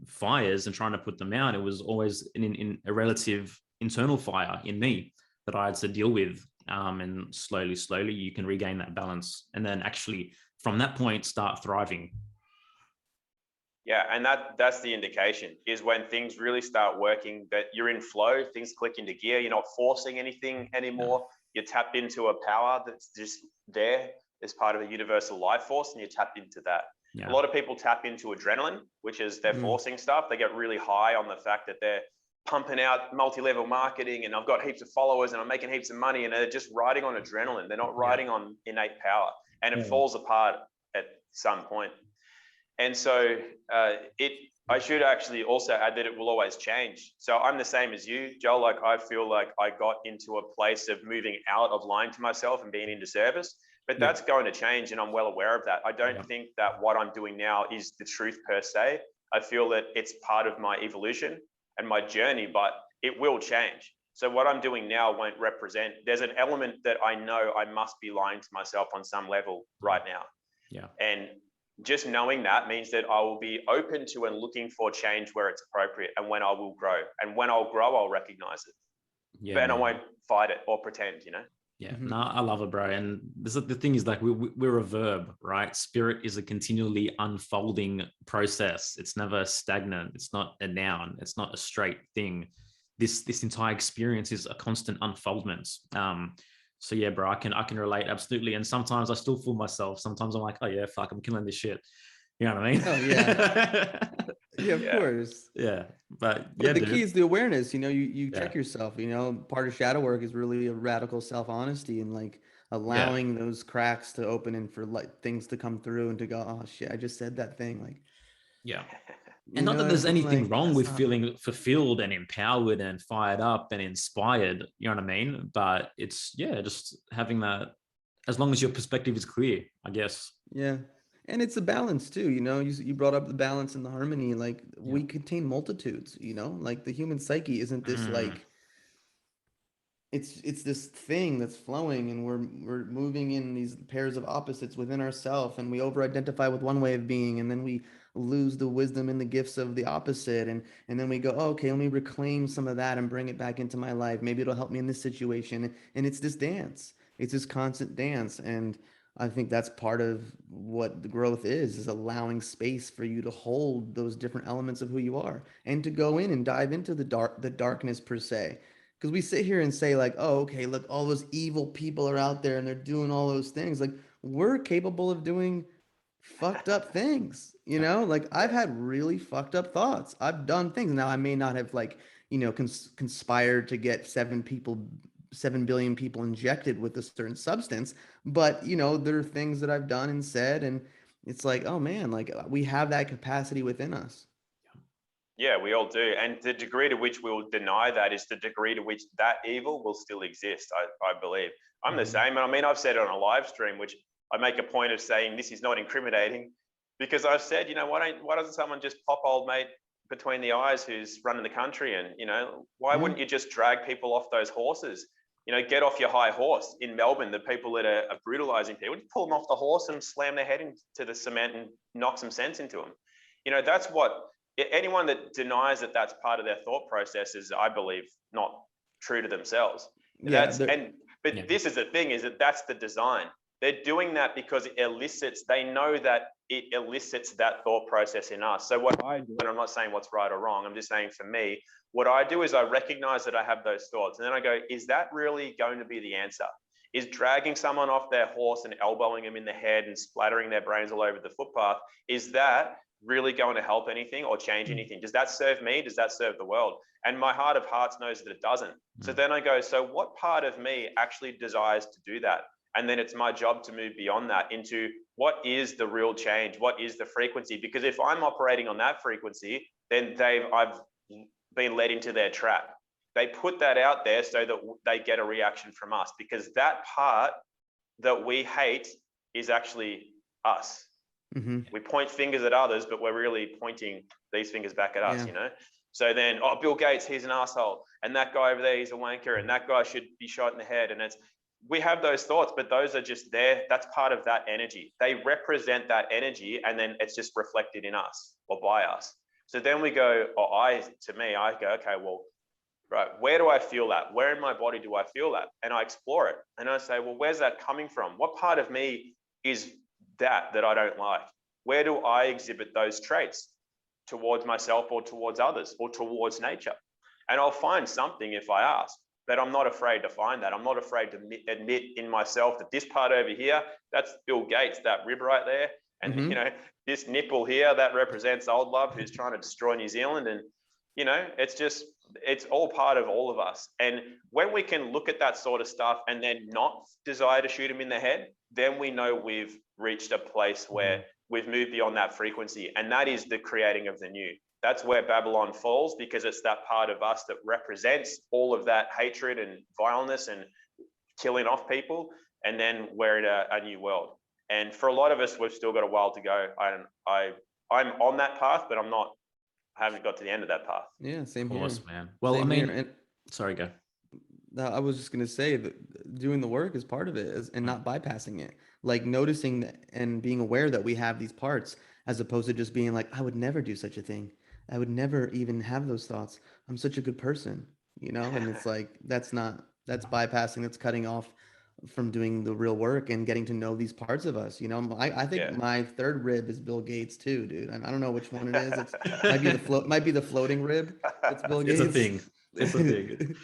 fires and trying to put them out. It was always in a relative internal fire in me that I had to deal with. And slowly, you can regain that balance. And then actually from that point, start thriving. Yeah, and that's the indication, is when things really start working, that you're in flow, things click into gear, you're not forcing anything anymore. You're tapped into a power that's just there as part of a universal life force, and you're tapped into that. A lot of people tap into adrenaline, which is they're forcing stuff. They get really high on the fact that they're pumping out multi-level marketing and I've got heaps of followers and I'm making heaps of money, and they're just riding on adrenaline. They're not riding on innate power, and it falls apart at some point. And so I should actually also add that it will always change. So I'm the same as you, Joel. Like, I feel like I got into a place of moving out of lying to myself and being into service, but that's going to change, and I'm well aware of that. I don't think that what I'm doing now is the truth per se. I feel that it's part of my evolution and my journey, but it will change. So what I'm doing now won't represent, there's an element that I know I must be lying to myself on some level right now. Yeah. And just knowing that means that I will be open to and looking for change where it's appropriate, and when I will grow. And when I'll grow, I'll recognize it. Yeah, but I won't fight it or pretend, Yeah, no, I love it, bro. And the thing is, like, we're a verb, right? Spirit is a continually unfolding process. It's never stagnant. It's not a noun. It's not a straight thing. This entire experience is a constant unfoldment. So yeah, bro, I can relate absolutely. And sometimes I still fool myself. Sometimes I'm like, oh yeah, fuck, I'm killing this shit. You know what I mean? Oh yeah. Yeah, of course. Yeah. But But yeah, the key dude. is the awareness. You Yeah. check yourself. Part of shadow work is really a radical self-honesty and like Yeah. allowing those cracks to open and for like things to come through and to go, oh shit, I just said that thing. Like, Yeah. And you not know that what I there's mean? anything Like wrong that's with not. feeling fulfilled and empowered and fired up and inspired. You know what I mean? But it's, yeah, just having that, as long as your perspective is clear, I guess. Yeah. And it's a balance too, you brought up the balance and the harmony. Like Yeah. we contain multitudes, like the human psyche isn't this Mm, like it's this thing that's flowing and we're moving in these pairs of opposites within ourselves and we over identify with one way of being and then we lose the wisdom and the gifts of the opposite and then we go, oh, okay, let me reclaim some of that and bring it back into my life. Maybe it'll help me in this situation. And it's this dance. It's this constant dance. And I think that's part of what the growth is allowing space for you to hold those different elements of who you are and to go in and dive into the darkness per se, because we sit here and say like, oh, okay, look, all those evil people are out there and they're doing all those things. Like we're capable of doing fucked up things, like I've Yes. had really fucked up thoughts. I've done things. Now I may not have like, conspired to get 7 billion people injected with a certain substance, but there are things that I've done and said, and it's like, oh man, like we have that capacity within us. Yeah, we all do. And the degree to which we'll deny that is the degree to which that evil will still exist, I believe. I'm the Mhm. same. And I mean, I've said it on a live stream, which I make a point of saying this is not incriminating because I've said, why doesn't someone just pop old mate between the eyes who's running the country? And, why Yeah. wouldn't you just drag people off those horses? Get off your high horse. In Melbourne, the people that are brutalizing people, just pull them off the horse and slam their head into the cement and knock some sense into them. That's what anyone that denies that that's part of their thought process is, I believe, not true to themselves. Yeah. But this is the thing, is that that's the design. They're doing that because they know that it elicits that thought process in us. So what I do, and I'm not saying what's right or wrong, I'm just saying for me, what I do is I recognize that I have those thoughts. And then I go, is that really going to be the answer? Is dragging someone off their horse and elbowing them in the head and splattering their brains all over the footpath, is that really going to help anything or change anything? Does that serve me? Does that serve the world? And my heart of hearts knows that it doesn't. So then I go, so what part of me actually desires to do that? And then it's my job to move beyond that into what is the real change? What is the frequency? Because if I'm operating on that frequency, then I've been led into their trap. They put that out there so that they get a reaction from us, because that part that we hate is actually us. Mm-hmm. We point fingers at others, but we're really pointing these fingers back at us, Yeah. So then, oh, Bill Gates, he's an asshole. And that guy over there, he's a wanker. And that guy should be shot in the head. And we have those thoughts, but those are just there. That's part of that energy. They represent that energy, and then it's just reflected in us or by us. So then we go, I go, okay, well, right, where do I feel that? Where in my body do I feel that? And I explore it. And I say, well, where's that coming from? What part of me is that I don't like? Where do I exhibit those traits towards myself or towards others or towards nature? And I'll find something if I ask, but I'm not afraid to find that. I'm not afraid to admit in myself that this part over here, that's Bill Gates, that rib right there. And, Mm-hmm. this nipple here, that represents old love who's trying to destroy New Zealand. And, it's all part of all of us. And when we can look at that sort of stuff and then not desire to shoot him in the head, then we know we've reached a place where we've moved beyond that frequency. And that is the creating of the new. That's where Babylon falls, because it's that part of us that represents all of that hatred and vileness and killing off people. And then we're in a new world. And for a lot of us, we've still got a while to go. I'm on that path, but I haven't got to the end of that path. Yeah, same Of here. course, man. Well, Same I mean, here. And sorry, go. I was just gonna say that doing the work is part of it, and not bypassing it. Like noticing and being aware that we have these parts, as opposed to just being like, I would never do such a thing. I would never even have those thoughts. I'm such a good person, And it's like that's bypassing. That's cutting off from doing the real work and getting to know these parts of us. I think Yeah. my third rib is Bill Gates too, dude. I don't know which one it is. Might be the floating rib. It's Bill It's a Gates. thing. It's a thing.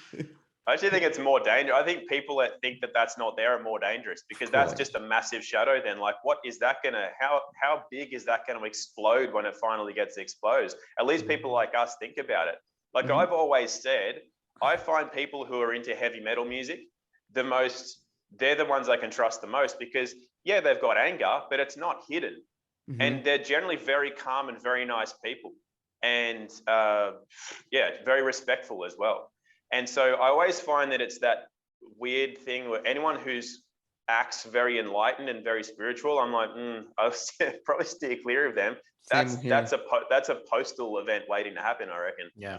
I actually think it's more dangerous. I think people that think that that's not there are more dangerous, because that's just a massive shadow. Then, like, what is that gonna? How big is that gonna explode when it finally gets exposed? At least people like us think about it. Like I've always said, I find people who are into heavy metal music they're the ones I can trust the most, because yeah, they've got anger, but it's not hidden, and they're generally very calm and very nice people, and very respectful as well. And so I always find that it's that weird thing where anyone who's acts very enlightened and very spiritual, I'm like, I'll probably steer clear of them. That's a postal event waiting to happen, I reckon. Yeah.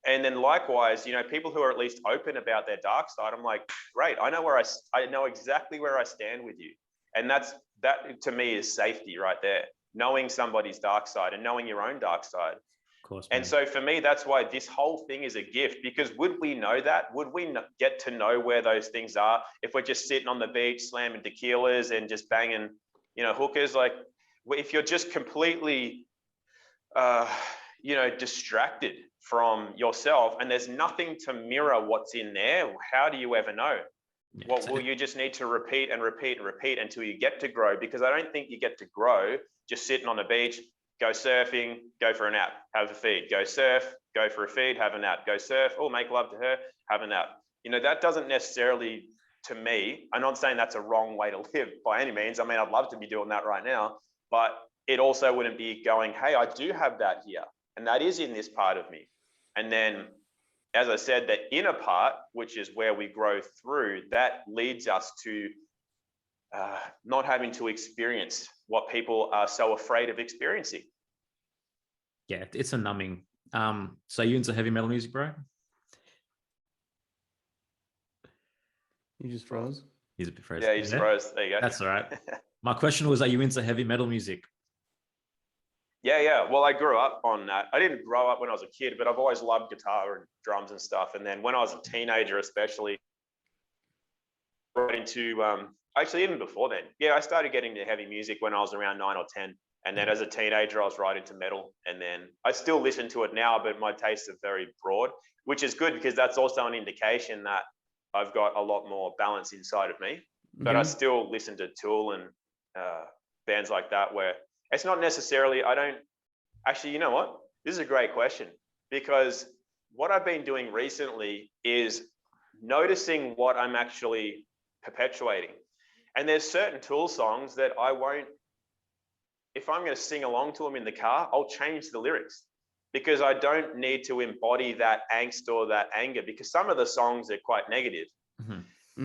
And then likewise, you know, people who are at least open about their dark side, I'm like, great, I know exactly where I stand with you. And that to me is safety right there. Knowing somebody's dark side and knowing your own dark side. Of course, and so for me, that's why this whole thing is a gift, because would we know that? Would we get to know where those things are if we're just sitting on the beach, slamming tequilas and just banging, you know, hookers? Like, if you're just completely, distracted from yourself and there's nothing to mirror what's in there, how do you ever know? Well, you just need to repeat and repeat and repeat until you get to grow, because I don't think you get to grow just sitting on the beach. Go surfing, go for a nap, have a feed, go surf, go for a feed, have a nap, go surf, make love to her, have a nap. You know, that doesn't necessarily, to me, I'm not saying that's a wrong way to live by any means. I mean, I'd love to be doing that right now, but it also wouldn't be going, hey, I do have that here, and that is in this part of me. And then, as I said, the inner part, which is where we grow through, that leads us to not having to experience what people are so afraid of experiencing. Yeah, it's a numbing. So you into heavy metal music, bro? You just froze? He's a bit frozen. Yeah, he just froze. There you go. That's all right. My question was, are you into heavy metal music? Yeah. Well, I grew up on that. I didn't grow up when I was a kid, but I've always loved guitar and drums and stuff. And then when I was a teenager, especially, right into actually even before then, I started getting into heavy music when I was around 9 or 10. And then as a teenager, I was right into metal. And then I still listen to it now, but my tastes are very broad, which is good, because that's also an indication that I've got a lot more balance inside of me. But I still listen to Tool and bands like that, where it's not necessarily, actually, you know what? This is a great question, because what I've been doing recently is noticing what I'm actually perpetuating. And there's certain Tool songs that I won't, if I'm going to sing along to them in the car, I'll change the lyrics, because I don't need to embody that angst or that anger, because some of the songs are quite negative.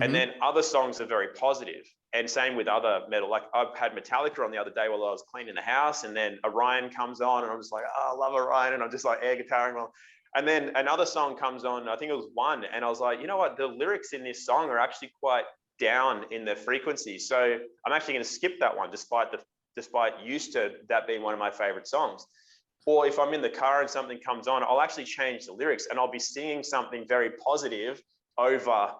And then other songs are very positive. And same with other metal. Like, I've had Metallica on the other day while I was cleaning the house, and then Orion comes on and I'm just like, oh, I love Orion. And I'm just like air guitaring along. And then another song comes on, I think it was One. And I was like, you know what? The lyrics in this song are actually quite down in the frequency. So I'm actually going to skip that one, despite used to that being one of my favorite songs. Or if I'm in the car and something comes on, I'll actually change the lyrics and I'll be singing something very positive over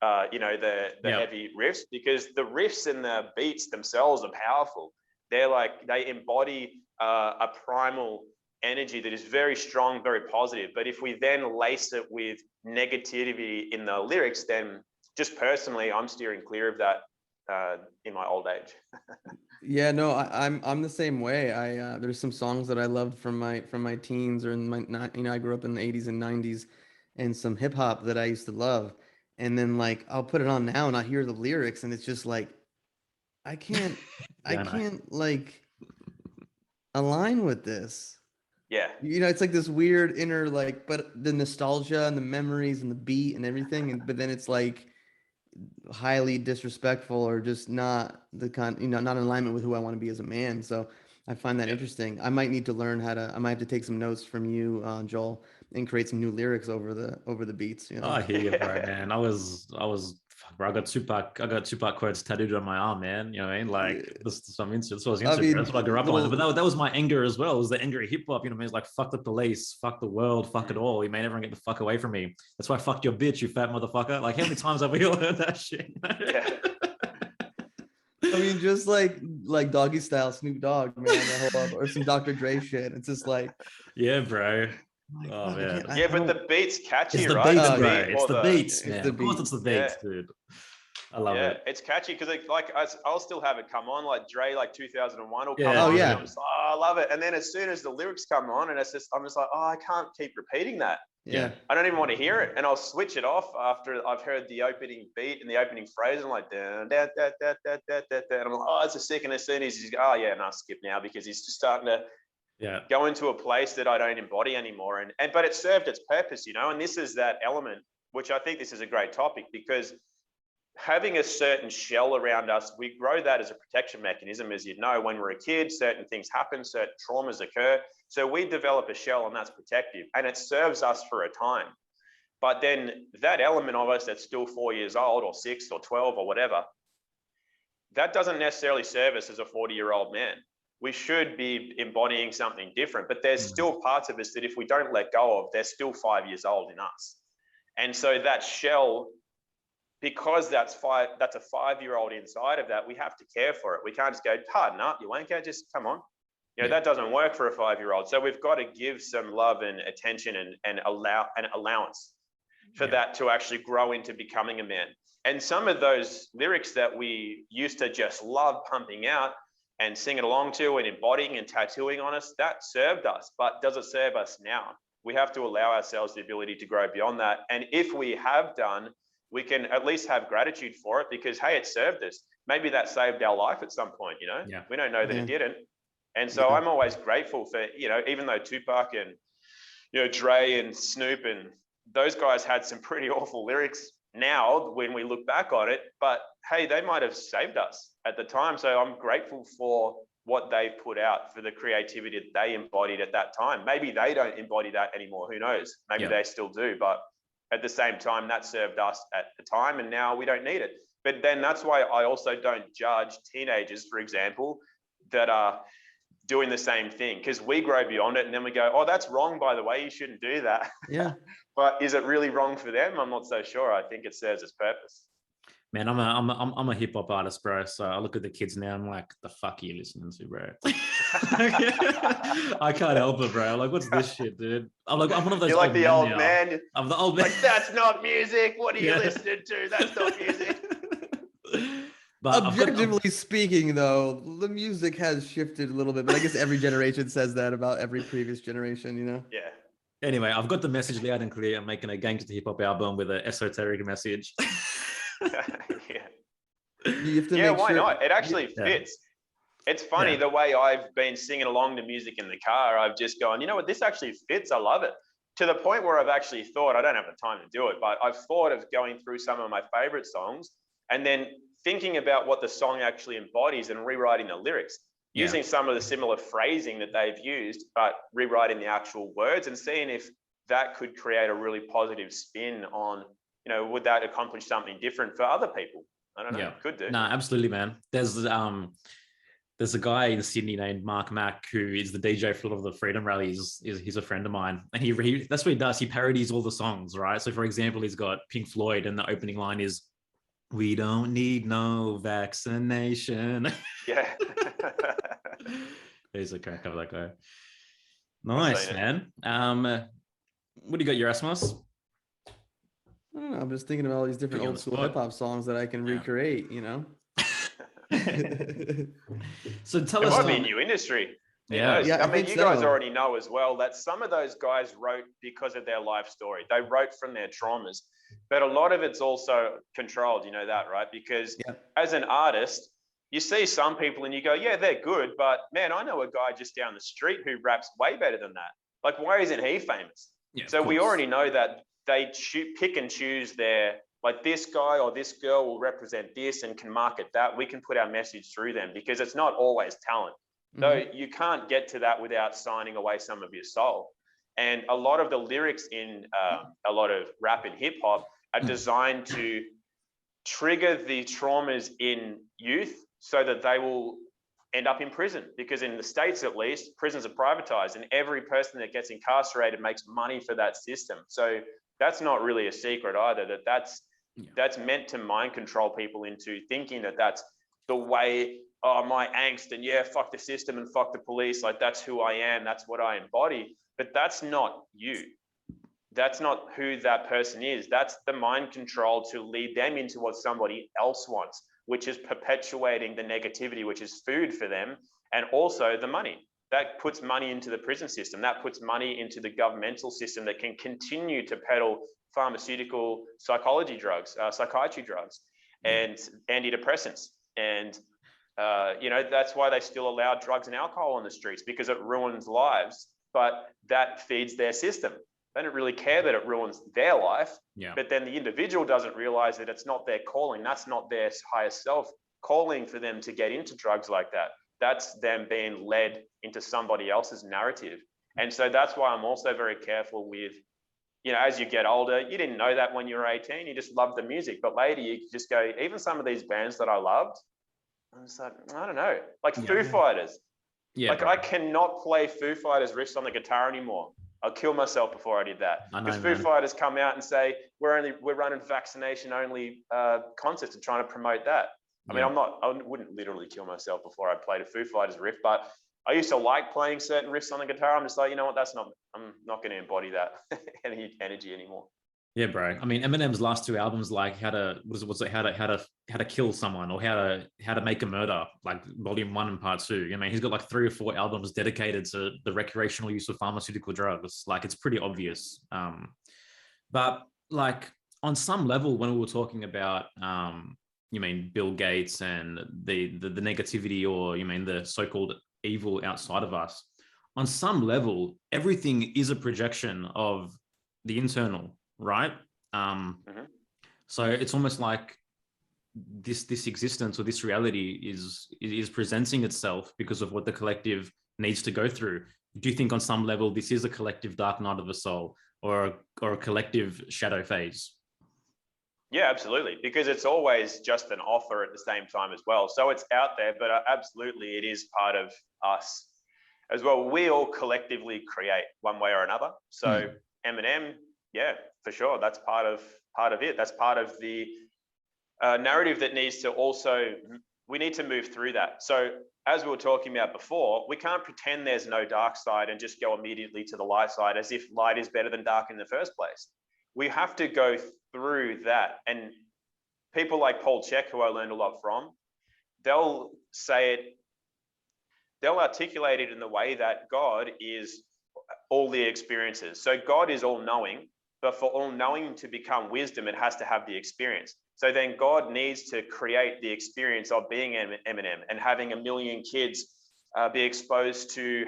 the heavy riffs, because the riffs and the beats themselves are powerful. They're like, they embody a primal energy that is very strong, very positive. But if we then lace it with negativity in the lyrics, then just personally, I'm steering clear of that in my old age. Yeah, no, I'm the same way. There's some songs that I loved from my teens, or in my, I grew up in the 80s and 90s, and some hip hop that I used to love. And then, like, I'll put it on now and I hear the lyrics and it's just like, I can't like align with this. Yeah. You know, it's like this weird inner, like, but the nostalgia and the memories and the beat and everything. But then it's like highly disrespectful, or just not the kind, not in alignment with who I want to be as a man. So I find that interesting. I might need to learn I might have to take some notes from you, Joel, and create some new lyrics over the beats. Oh, I hear you, bro, man. Bro, I got Tupac quotes tattooed on my arm, man. You know what I mean? Like, this is what I was into. That's what I grew up on. But that was my anger as well. It was the anger of hip hop. You know what I mean? It's like, fuck the police, fuck the world, fuck it all. You made everyone get the fuck away from me. That's why I fucked your bitch, you fat motherfucker. Like, how many times have we all heard that shit? Yeah. I mean, just like Doggy Style, Snoop Dogg, man, or some Dr. Dre shit. It's just like, yeah, bro. Oh, man. Yeah, but the beat's catchy, It's the right? beats, Oh, bro. yeah. It's the beats, man. the Of course, beat. it's the Yeah. beats, dude. I love Yeah, it. it's catchy because I'll still have it come on, like Dre, like 2001 will come Yeah. Oh, on, yeah. and I'm just like, oh, I love it. And then as soon as the lyrics come on, and I'm just like, oh, I can't keep repeating that. Yeah. I don't even want to hear it, and I'll switch it off after I've heard the opening beat and the opening phrase. And I'm like, da, da, da, da, da, da, da, da. And I'm like, oh, it's a sick. And as soon as he's, oh yeah, no, skip now, because he's just starting to go into a place that I don't embody anymore. And but it served its purpose, you know. And this is that element, which I think this is a great topic, because having a certain shell around us, we grow that as a protection mechanism. As you know, when we're a kid, certain things happen, certain traumas occur. So we develop a shell, and that's protective, and it serves us for a time. But then that element of us that's still 4 years old or 6 or 12 or whatever, that doesn't necessarily serve us as a 40-year-old man. We should be embodying something different, but there's still parts of us that if we don't let go of, they're still 5 years old in us. And so that shell, because that's a 5-year-old inside of that, we have to care for it. We can't just go, harden up, you wanker, just come on. You know, that doesn't work for a 5-year-old. So we've got to give some love and attention and allow an allowance for that to actually grow into becoming a man. And some of those lyrics that we used to just love pumping out and singing along to and embodying and tattooing on us, that served us. But does it serve us now? We have to allow ourselves the ability to grow beyond that. And if we have done, we can at least have gratitude for it, because, hey, it served us. Maybe that saved our life at some point, you know? Yeah. We don't know that it didn't. And so I'm always grateful for, you know, even though Tupac and, you know, Dre and Snoop and those guys had some pretty awful lyrics now when we look back on it, but hey, they might have saved us at the time. So I'm grateful for what they've put out, for the creativity that they embodied at that time. Maybe they don't embody that anymore. Who knows? Maybe they still do, but at the same time, that served us at the time, and now we don't need it. But then that's why I also don't judge teenagers, for example, that are doing the same thing, because we grow beyond it and then we go, oh, that's wrong, by the way, you shouldn't do that. Yeah. But is it really wrong for them? I'm not so sure. I think it serves its purpose. Man, I'm a hip hop artist, bro. So I look at the kids now, I'm like, the fuck are you listening to, bro? I can't help it, bro. Like, what's this shit, dude? I'm one of those. You're like the old now. man. I'm the old man. Like, that's not music. What are you listening to? That's not music. But objectively speaking, though, the music has shifted a little bit, but I guess every generation says that about every previous generation, you know? Yeah. Anyway, I've got the message loud and clear. I'm making a gangster hip hop album with an esoteric message. Why not? It actually fits. It's funny the way I've been singing along to music in the car. I've just gone, you know what? This actually fits. I love it. To the point where I've actually thought, I don't have the time to do it, but I've thought of going through some of my favorite songs and then thinking about what the song actually embodies and rewriting the lyrics, using some of the similar phrasing that they've used, but rewriting the actual words and seeing if that could create a really positive spin on, you know, would that accomplish something different for other people? I don't know. Could do. No, absolutely, man. There's a guy in Sydney named Mark Mack who is the DJ for a lot of the freedom rallies. He's a friend of mine, and he that's what he does. He parodies all the songs, right? So, for example, he's got Pink Floyd, and the opening line is, "We don't need no vaccination." Yeah. He's a crack of that guy. Nice, man. What do you got, Erasmus? I don't know. I'm just thinking about all these different old school hip hop songs that I can recreate, you know? So tell us. It might be a new industry. I mean, you guys already know as well that some of those guys wrote because of their life story. They wrote from their traumas, but a lot of it's also controlled. You know that, right? Because as an artist, you see some people and you go, yeah, they're good, but man, I know a guy just down the street who raps way better than that. Like, why isn't he famous? So we already know that they pick and choose their, like, this guy or this girl will represent this and can market that. We can put our message through them because it's not always talent. Though you can't get to that without signing away some of your soul. And a lot of the lyrics in a lot of rap and hip hop are designed to trigger the traumas in youth so that they will end up in prison. Because in the States, at least, prisons are privatized and every person that gets incarcerated makes money for that system. So that's not really a secret either, that's meant to mind control people into thinking that that's the way, oh, my angst and fuck the system and fuck the police. Like, that's who I am. That's what I embody. but that's not you. That's not who that person is. That's the mind control to lead them into what somebody else wants, which is perpetuating the negativity, which is food for them, and also the money. That puts money into the prison system. That puts money into the governmental system that can continue to peddle pharmaceutical psychology drugs, psychiatry drugs, and antidepressants. And, that's why they still allow drugs and alcohol on the streets, because it ruins lives, but that feeds their system. They don't really care that it ruins their life, but then the individual doesn't realize that it's not their calling. That's not their higher self calling for them to get into drugs like that. That's them being led into somebody else's narrative. And so that's why I'm also very careful with, as you get older, you didn't know that when you were 18, you just loved the music. But later you just go, even some of these bands that I loved, I'm just like, I don't know, like Foo Fighters. I cannot play Foo Fighters riffs on the guitar anymore. I'll kill myself before I did that. Because Foo Fighters come out and say, we're running vaccination only concerts and trying to promote that. I mean, I wouldn't literally kill myself before I played a Foo Fighters riff, but I used to like playing certain riffs on the guitar. I'm just like, you know what, I'm not going to embody that energy anymore. Yeah, bro. I mean, Eminem's last two albums, like how to kill someone, or how to make a murder, like Volume 1 and Part 2. I mean, he's got like 3 or 4 albums dedicated to the recreational use of pharmaceutical drugs. Like, it's pretty obvious. But like on some level, when we were talking about, you mean Bill Gates and the negativity, or you mean the so-called evil outside of us, on some level, everything is a projection of the internal. Right. So it's almost like this existence, or this reality is presenting itself because of what the collective needs to go through. Do you think on some level this is a collective dark night of the soul, or a collective shadow phase? Yeah, absolutely. Because it's always just an offer at the same time as well. So it's out there, but absolutely it is part of us as well. We all collectively create one way or another. So Eminem, yeah, for sure. That's part of it. That's part of the narrative that needs to also, we need to move through that. So as we were talking about before, we can't pretend there's no dark side and just go immediately to the light side as if light is better than dark in the first place. We have to go through that. And people like Paul Chek, who I learned a lot from, they'll articulate it in the way that God is all the experiences. So God is all knowing, but for all knowing to become wisdom, it has to have the experience. So then God needs to create the experience of being Eminem and having 1 million kids be exposed to,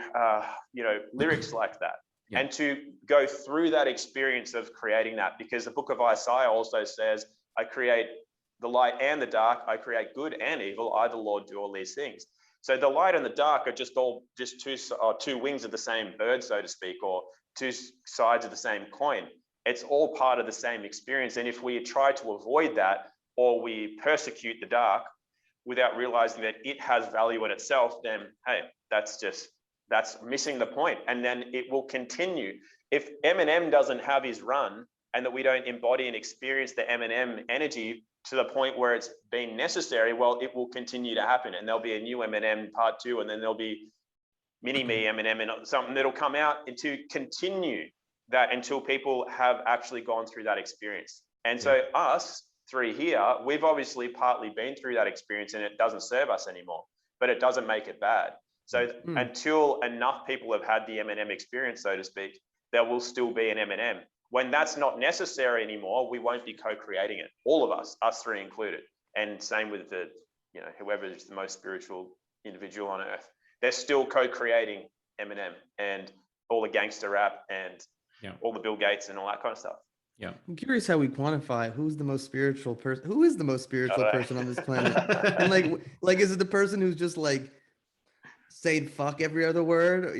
lyrics like that. Yeah. And to go through that experience of creating that, because the book of Isaiah also says, I create the light and the dark, I create good and evil, I the Lord do all these things. So the light and the dark are just two wings of the same bird, so to speak, or two sides of the same coin. It's all part of the same experience. And if we try to avoid that, or we persecute the dark without realizing that it has value in itself, then, hey, that's missing the point. And then it will continue. If Eminem doesn't have his run, and that we don't embody and experience the Eminem energy to the point where it's been necessary, well, it will continue to happen. And there'll be a new Eminem Part 2, and then there'll be mini-me Eminem and something that'll come out, and to continue that until people have actually gone through that experience. And so us three here, we've obviously partly been through that experience, and it doesn't serve us anymore, but it doesn't make it bad. So until enough people have had the Eminem experience, so to speak, there will still be an Eminem. When that's not necessary anymore, we won't be co-creating it. All of us three included. And same with whoever is the most spiritual individual on earth. They're still co-creating Eminem and all the gangster rap and all the Bill Gates and all that kind of stuff. Yeah. I'm curious how we quantify who's the most spiritual person. Who is the most spiritual person on this planet? And like, is it the person who's just like saying fuck every other word,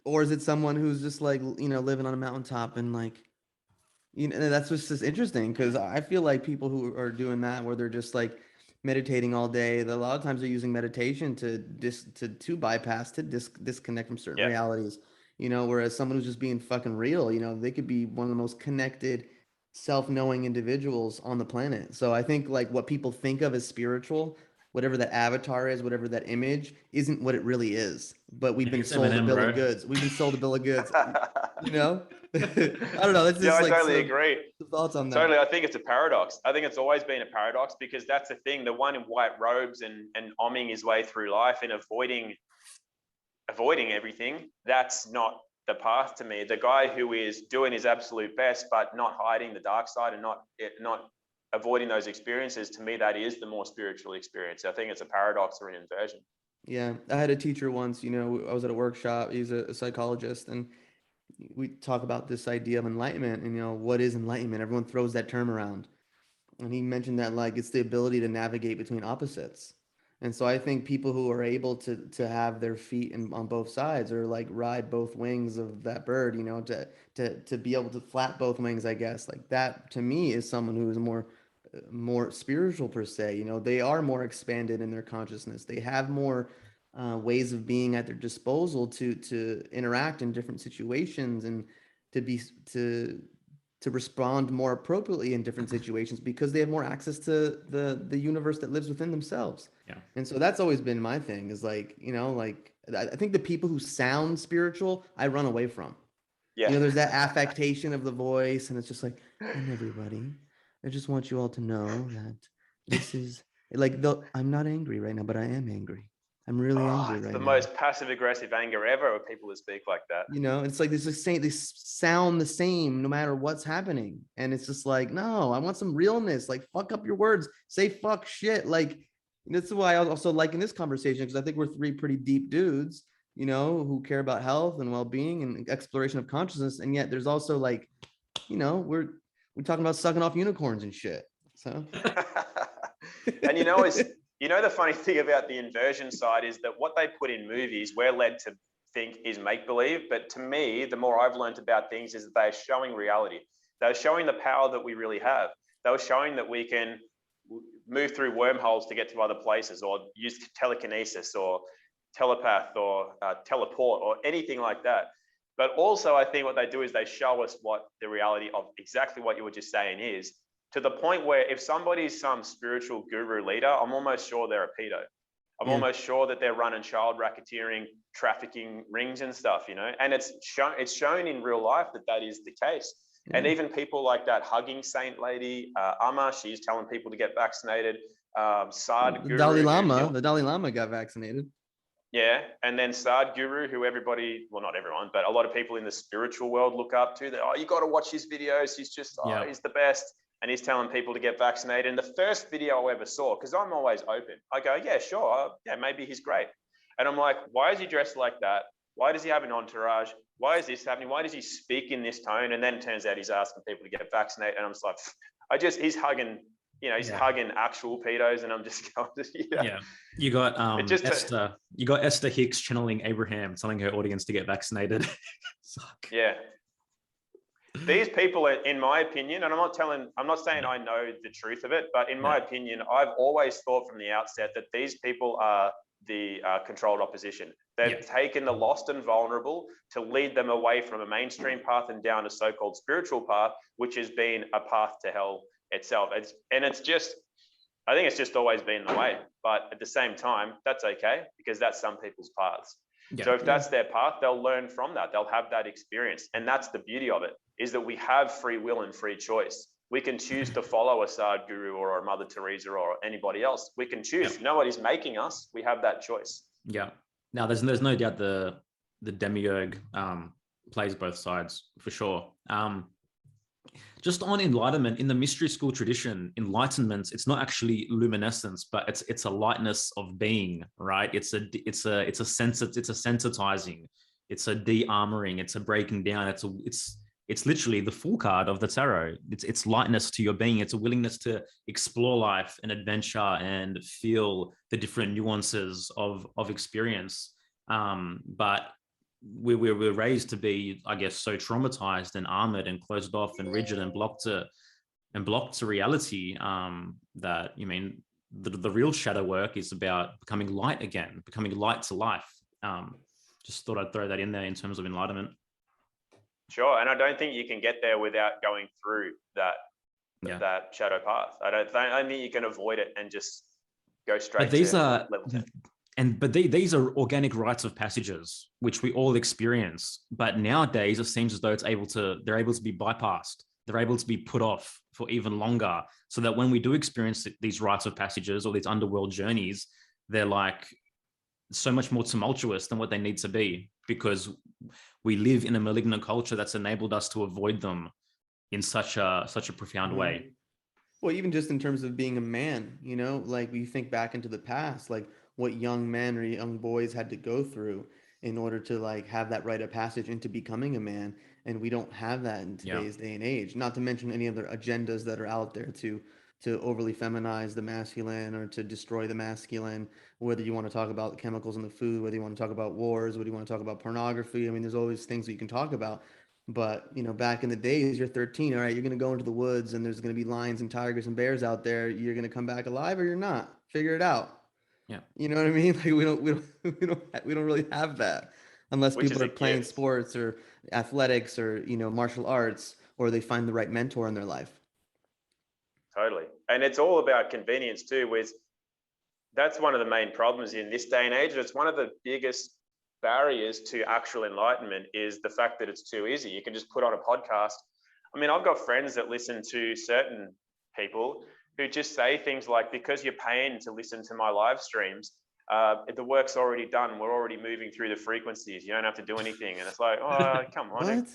or is it someone who's just like, living on a mountaintop and like, that's just interesting, because I feel like people who are doing that, where they're just like meditating all day, a lot of times they're using meditation to bypass, to disconnect from certain realities, whereas someone who's just being fucking real, they could be one of the most connected, self-knowing individuals on the planet. So I think like what people think of as spiritual whatever that avatar is, whatever that image isn't what it really is. But we've been It's sold a Eminem, bill bro. of goods. We've been sold a bill of goods, you know? I don't know. That's Yeah, just I like totally some agree. thoughts on that. Totally, I think it's a paradox. I think it's always been a paradox because that's the thing. The one in white robes and omming his way through life and avoiding everything, that's not the path to me. The guy who is doing his absolute best but not hiding the dark side and not avoiding those experiences, to me, that is the more spiritual experience. I think it's a paradox or an inversion. Yeah, I had a teacher once, I was at a workshop. He's a psychologist, and we talk about this idea of enlightenment and, what is enlightenment? Everyone throws that term around. And he mentioned that like it's the ability to navigate between opposites. And so I think people who are able to have their feet on both sides, or like ride both wings of that bird, to be able to flap both wings, I guess, like that to me is someone who is more spiritual per se. They are more expanded in their consciousness. They have more ways of being at their disposal to interact in different situations, and to be to respond more appropriately in different situations, because they have more access to the universe that lives within themselves. Yeah. And so that's always been my thing, is like, like I think the people who sound spiritual, I run away from. Yeah. There's that affectation of the voice, and it's just like, and everybody, I just want you all to know that this is like, I'm not angry right now, but I am angry. I'm really angry It's right the now. most passive aggressive anger ever of people who speak like that. It's like they sound the same no matter what's happening. And it's just like, no, I want some realness. Like, fuck up your words, say fuck shit. Like, this is why I also like in this conversation, because I think we're three pretty deep dudes, who care about health and well-being and exploration of consciousness. And yet there's also like, we're talking about sucking off unicorns and shit. So and the funny thing about the inversion side is that what they put in movies, we're led to think is make-believe. But to me, the more I've learned about things is that they're showing reality. They're showing the power that we really have. They were showing that we can move through wormholes to get to other places, or use telekinesis or telepath or teleport or anything like that. But also, I think what they do is they show us what the reality of exactly what you were just saying is, to the point where if somebody's some spiritual guru leader, I'm almost sure they're a pedo. I'm almost sure that they're running child racketeering, trafficking rings and stuff, and it's shown in real life that is the case. Yeah. And even people like that hugging saint lady, Amma, she's telling people to get vaccinated. The Dalai Lama got vaccinated. Yeah, and then Sadhguru, who everybody, well, not everyone, but a lot of people in the spiritual world look up to. You got to watch his videos. He's just, he's the best. And he's telling people to get vaccinated. And the first video I ever saw, because I'm always open, I go, yeah, sure. Yeah, maybe he's great. And I'm like, why is he dressed like that? Why does he have an entourage? Why is this happening? Why does he speak in this tone? And then it turns out he's asking people to get vaccinated. And I'm just like, he's hugging, hugging actual pedos. And I'm just going, yeah. You got Esther. You got Esther Hicks channeling Abraham, telling her audience to get vaccinated. Yeah. These people, in my opinion, and I'm not saying I know the truth of it, but in my opinion, I've always thought from the outset that these people are the controlled opposition. They've taken the lost and vulnerable to lead them away from a mainstream path and down a so-called spiritual path, which has been a path to hell itself. I think it's just always been the way. But at the same time, that's okay, because that's some people's paths. Yeah. So if that's their path, they'll learn from that. They'll have that experience. And that's the beauty of it, is that we have free will and free choice. We can choose to follow a Sadhguru or a Mother Teresa or anybody else. We can choose. Yeah. Nobody's making us. We have that choice. Yeah. Now, there's no doubt the demiurge plays both sides, for sure. Just on enlightenment, in the mystery school tradition, enlightenment, it's not actually luminescence, but it's a lightness of being, right? It's a sensitizing, it's a de-armoring, it's a breaking down, it's literally the full card of the tarot. It's lightness to your being. It's a willingness to explore life and adventure and feel the different nuances of experience. But we're raised to be, I guess, so traumatized and armored and closed off and rigid and blocked to reality, that, the real shadow work is about becoming light again, becoming light to life. Just thought I'd throw that in there in terms of enlightenment. Sure, and I don't think you can get there without going through that shadow path. I don't think you can avoid it and just go straight But these to are level 10. these are organic rites of passages, which we all experience. But nowadays, it seems as though they're able to be bypassed. They're able to be put off for even longer, so that when we do experience these rites of passages or these underworld journeys, they're like so much more tumultuous than what they need to be, because we live in a malignant culture that's enabled us to avoid them in such a profound way. Well, even just in terms of being a man, like we think back into the past, like what young men or young boys had to go through in order to like have that rite of passage into becoming a man. And we don't have that in today's day and age, not to mention any other agendas that are out there to overly feminize the masculine or to destroy the masculine, whether you want to talk about the chemicals in the food, whether you want to talk about wars, whether you want to talk about pornography. I mean, there's always things that you can talk about. But, back in the days, you're 13, all right, you're going to go into the woods and there's going to be lions and tigers and bears out there. You're going to come back alive or you're not. Figure it out. Yeah. You know what I mean? Like we don't really have that unless Which people is are a playing gift. sports or athletics or, martial arts, or they find the right mentor in their life. Totally. And it's all about convenience too, with that's one of the main problems in this day and age. It's one of the biggest barriers to actual enlightenment is the fact that it's too easy. You can just put on a podcast. I mean, I've got friends that listen to certain people who just say things like, because you're paying to listen to my live streams, the work's already done. We're already moving through the frequencies. You don't have to do anything. And it's like, oh, come on. What?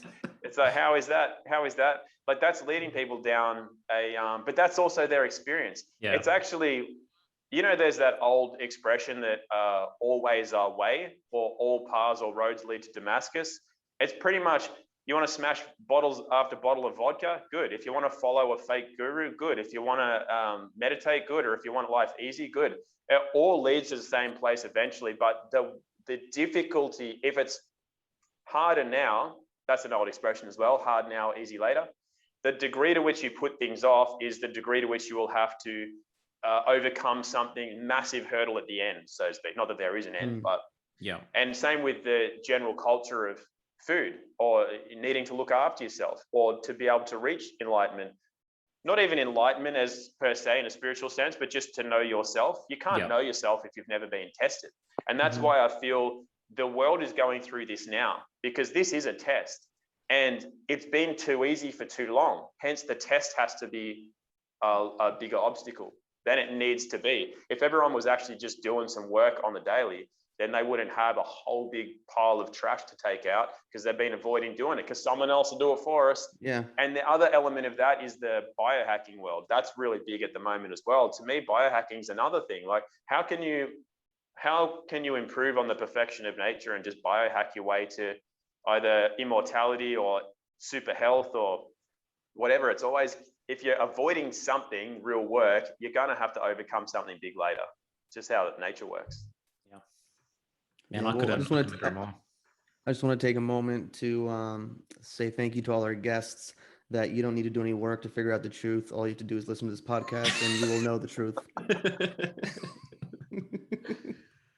It's like, how is that? How is that? Like, that's leading people down but that's also their experience. Yeah. It's actually, there's that old expression that all ways are way, or all paths or roads lead to Damascus. It's pretty much, you want to smash bottles after bottle of vodka, good. If you want to follow a fake guru, good. If you want to meditate, good. Or if you want life easy, good. It all leads to the same place eventually. But the difficulty, if it's harder now, that's an old expression as well, hard now, easy later. The degree to which you put things off is the degree to which you will have to overcome something massive hurdle at the end, so to speak. Not that there is an end, but Yeah. And same with the general culture of food, or needing to look after yourself, or to be able to reach enlightenment. Not even enlightenment as per se in a spiritual sense, but just to know yourself. You can't know yourself if you've never been tested. And that's why I feel the world is going through this now, because this is a test. And it's been too easy for too long. Hence, the test has to be a bigger obstacle than it needs to be. If everyone was actually just doing some work on the daily, then they wouldn't have a whole big pile of trash to take out because they've been avoiding doing it because someone else will do it for us. Yeah. And the other element of that is the biohacking world. That's really big at the moment as well. To me, biohacking is another thing. Like, how can you improve on the perfection of nature and just biohack your way to either immortality or super health or whatever? It's always, if you're avoiding something, real work, you're going to have to overcome something big later. It's just how nature works. Man, Yeah, I just want to take a moment to say thank you to all our guests, that you don't need to do any work to figure out the truth. All you have to do is listen to this podcast and you will know the truth.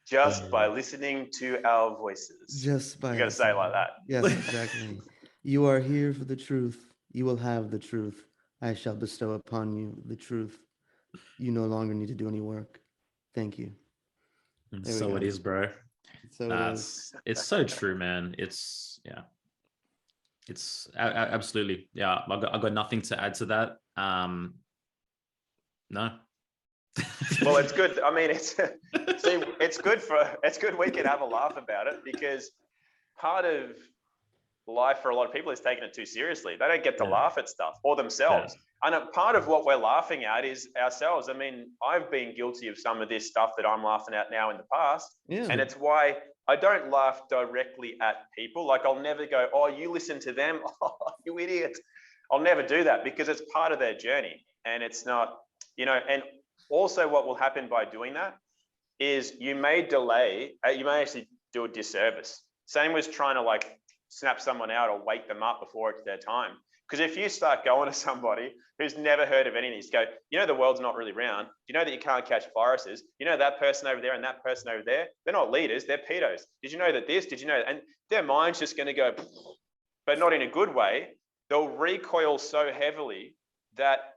Just by listening to our voices. Just by You got to say it like that. Yes, exactly. You are here for the truth. You will have the truth. I shall bestow upon you the truth. You no longer need to do any work. Thank you. So it is, bro. So it's so true, man. It's absolutely, yeah. I got nothing to add to that. No. Well, it's good. I mean, it's good we can have a laugh about it, because part of life for a lot of people is taking it too seriously. They don't get to laugh at stuff or themselves. And a part of what we're laughing at is ourselves. I mean, I've been guilty of some of this stuff that I'm laughing at now in the past. Yeah. And it's why I don't laugh directly at people. Like, I'll never go, oh, you listen to them. Oh, you idiot. I'll never do that, because it's part of their journey. And it's not, and also what will happen by doing that is you may actually do a disservice. Same with trying to like snap someone out or wake them up before it's their time. Because if you start going to somebody who's never heard of any of these, go, the world's not really round. You know that you can't catch viruses. You know that person over there and that person over there, they're not leaders, they're pedos. Did you know that this? Did you know that? And their mind's just going to go, but not in a good way. They'll recoil so heavily that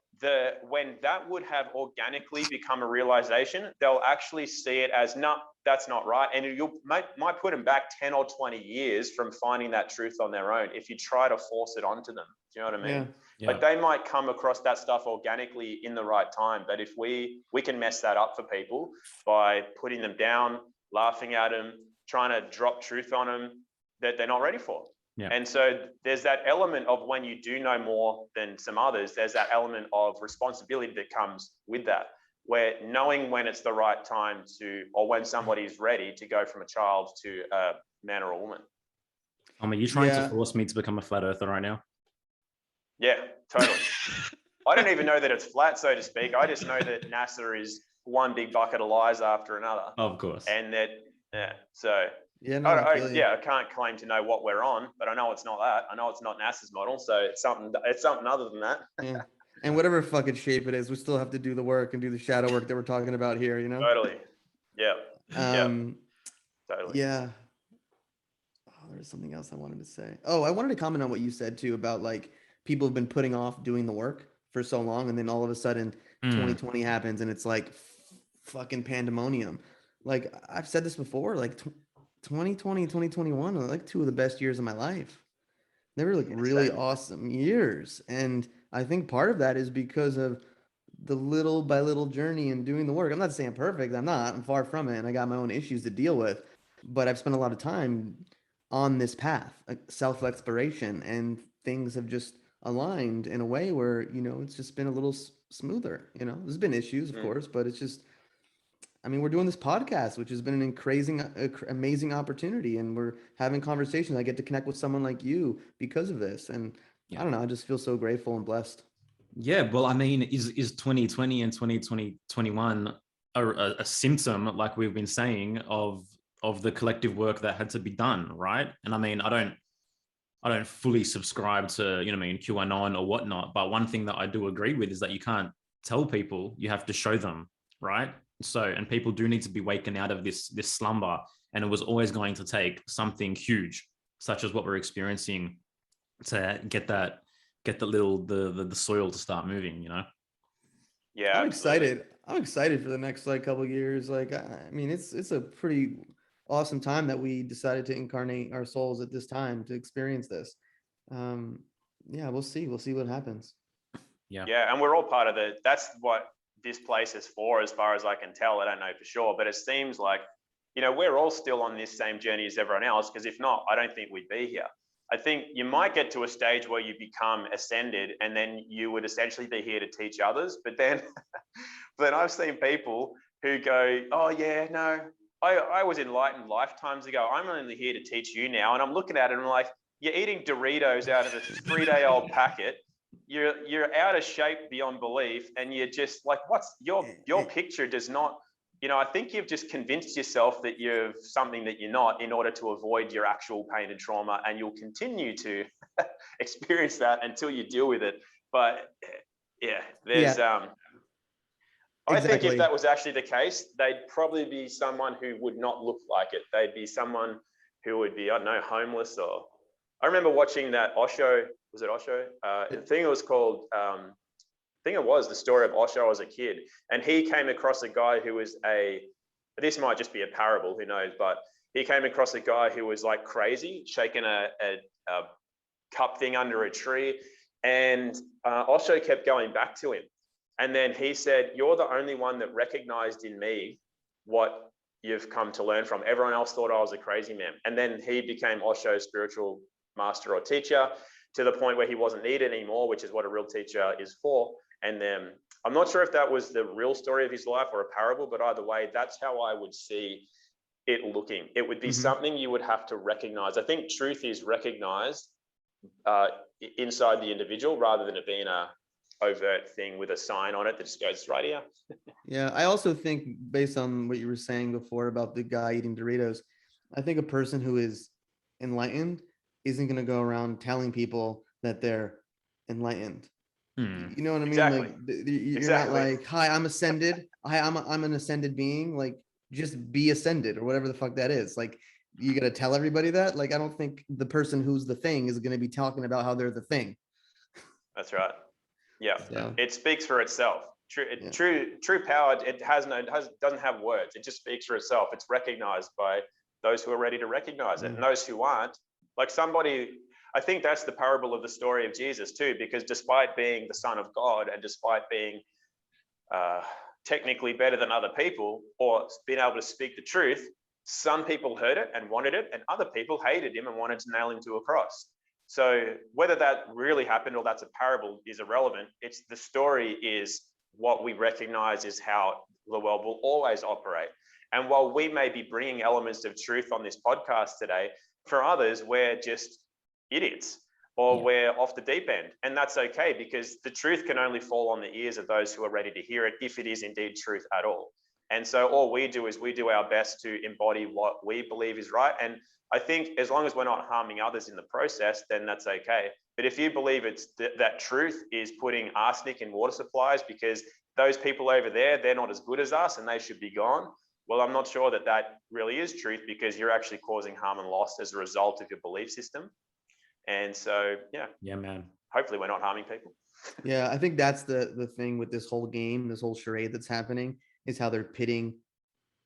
when that would have organically become a realization, they'll actually see it as, no, that's not right. And you might put them back 10 or 20 years from finding that truth on their own if you try to force it onto them. Do you know what I mean? Yeah. Like they might come across that stuff organically in the right time. But if we can mess that up for people by putting them down, laughing at them, trying to drop truth on them that they're not ready for. Yeah. And so there's that element of when you do know more than some others, there's that element of responsibility that comes with that, where knowing when it's the right time to, or when somebody's ready to go from a child to a man or a woman. Are you trying to force me to become a flat earther right now? Yeah, totally. I don't even know that it's flat, so to speak. I just know that NASA is one big bucket of lies after another. Of course. And that, so... Yeah, no, I can't claim to know what we're on, but I know it's not that. I know it's not NASA's model, so it's something other than that. Yeah. And whatever fucking shape it is, we still have to do the work and do the shadow work that we're talking about here, you know? Totally. Yeah. Totally. Yeah. Oh, there's something else I wanted to say. Oh, I wanted to comment on what you said too about like people have been putting off doing the work for so long, and then all of a sudden 2020 happens and it's like fucking pandemonium. Like I've said this before, like 2020 and 2021 are like two of the best years of my life. They were like really awesome years. And I think part of that is because of the little by little journey and doing the work. I'm not saying I'm perfect. I'm not. I'm far from it. And I got my own issues to deal with. But I've spent a lot of time on this path, like self-exploration, and things have just aligned in a way where, you know, it's just been a little smoother. You know, there's been issues, of course, but it's just, I mean, we're doing this podcast, which has been an amazing opportunity, and we're having conversations. I get to connect with someone like you because of this. And I don't know, I just feel so grateful and blessed. Yeah. Well, I mean, is 2020 and 2021 a symptom, like we've been saying, of the collective work that had to be done, right? And I mean, I don't fully subscribe to, you know, I mean, QAnon or whatnot, but one thing that I do agree with is that you can't tell people, you have to show them, right? So, and people do need to be waken out of this slumber, and it was always going to take something huge, such as what we're experiencing, to get the soil to start moving, you know? Yeah, I'm excited. I'm excited for the next like couple of years. Like, I mean, it's a pretty awesome time that we decided to incarnate our souls at this time to experience this. Yeah, we'll see what happens. Yeah, and we're all part of that's what this place is for, as far as I can tell. I don't know for sure, but it seems like, you know, we're all still on this same journey as everyone else, because if not, I don't think we'd be here. I think you might get to a stage where you become ascended, and then you would essentially be here to teach others. But then, I've seen people who go, oh yeah, no, I was enlightened lifetimes ago. I'm only here to teach you now. And I'm looking at it and I'm like, you're eating Doritos out of a 3-day-old packet. You're out of shape beyond belief, and you're just like, what's your picture does not, you know, I think you've just convinced yourself that you're something that you're not in order to avoid your actual pain and trauma, and you'll continue to experience that until you deal with it. But there's I think if that was actually the case, they'd probably be someone who would not look like it. They'd be someone who would be, I don't know, homeless. Or I remember watching that Osho, was it Osho? I think it was called, I think it was the story of Osho as a kid. And he came across a guy who was this might just be a parable, who knows, but he came across a guy who was like crazy, shaking a cup thing under a tree. And Osho kept going back to him. And then he said, you're the only one that recognized in me what you've come to learn from. Everyone else thought I was a crazy man. And then he became Osho's spiritual master or teacher, to the point where he wasn't needed anymore, which is what a real teacher is for. And then I'm not sure if that was the real story of his life or a parable, but either way, that's how I would see it looking. It would be something you would have to recognize. I think truth is recognized inside the individual, rather than it being a overt thing with a sign on it that just goes right here. Yeah, I also think, based on what you were saying before about the guy eating Doritos, I think a person who is enlightened isn't going to go around telling people that they're enlightened. You know what I mean? Exactly. Like, you're not like, hi, I'm ascended. I'm an ascended being. Like, just be ascended, or whatever the fuck that is. Like, you got to tell everybody that. Like, I don't think the person who's the thing is going to be talking about how they're the thing. That's right. Yeah, So, it speaks for itself. Yeah. True power. Doesn't have words. It just speaks for itself. It's recognized by those who are ready to recognize it, and those who aren't. Like somebody, I think that's the parable of the story of Jesus too, because despite being the Son of God and despite being technically better than other people or being able to speak the truth, some people heard it and wanted it, and other people hated him and wanted to nail him to a cross. So whether that really happened or that's a parable is irrelevant. It's the story is what we recognize is how the world will always operate. And while we may be bringing elements of truth on this podcast today, for others, we're just idiots or we're off the deep end. And that's okay, because the truth can only fall on the ears of those who are ready to hear it, if it is indeed truth at all. And so all we do is we do our best to embody what we believe is right. And I think as long as we're not harming others in the process, then that's okay. But if you believe it's that truth is putting arsenic in water supplies because those people over there, they're not as good as us and they should be gone. Well, I'm not sure that that really is truth, because you're actually causing harm and loss as a result of your belief system. And so, Yeah, man. Hopefully we're not harming people. Yeah, I think that's the thing with this whole game, this whole charade that's happening, is how they're pitting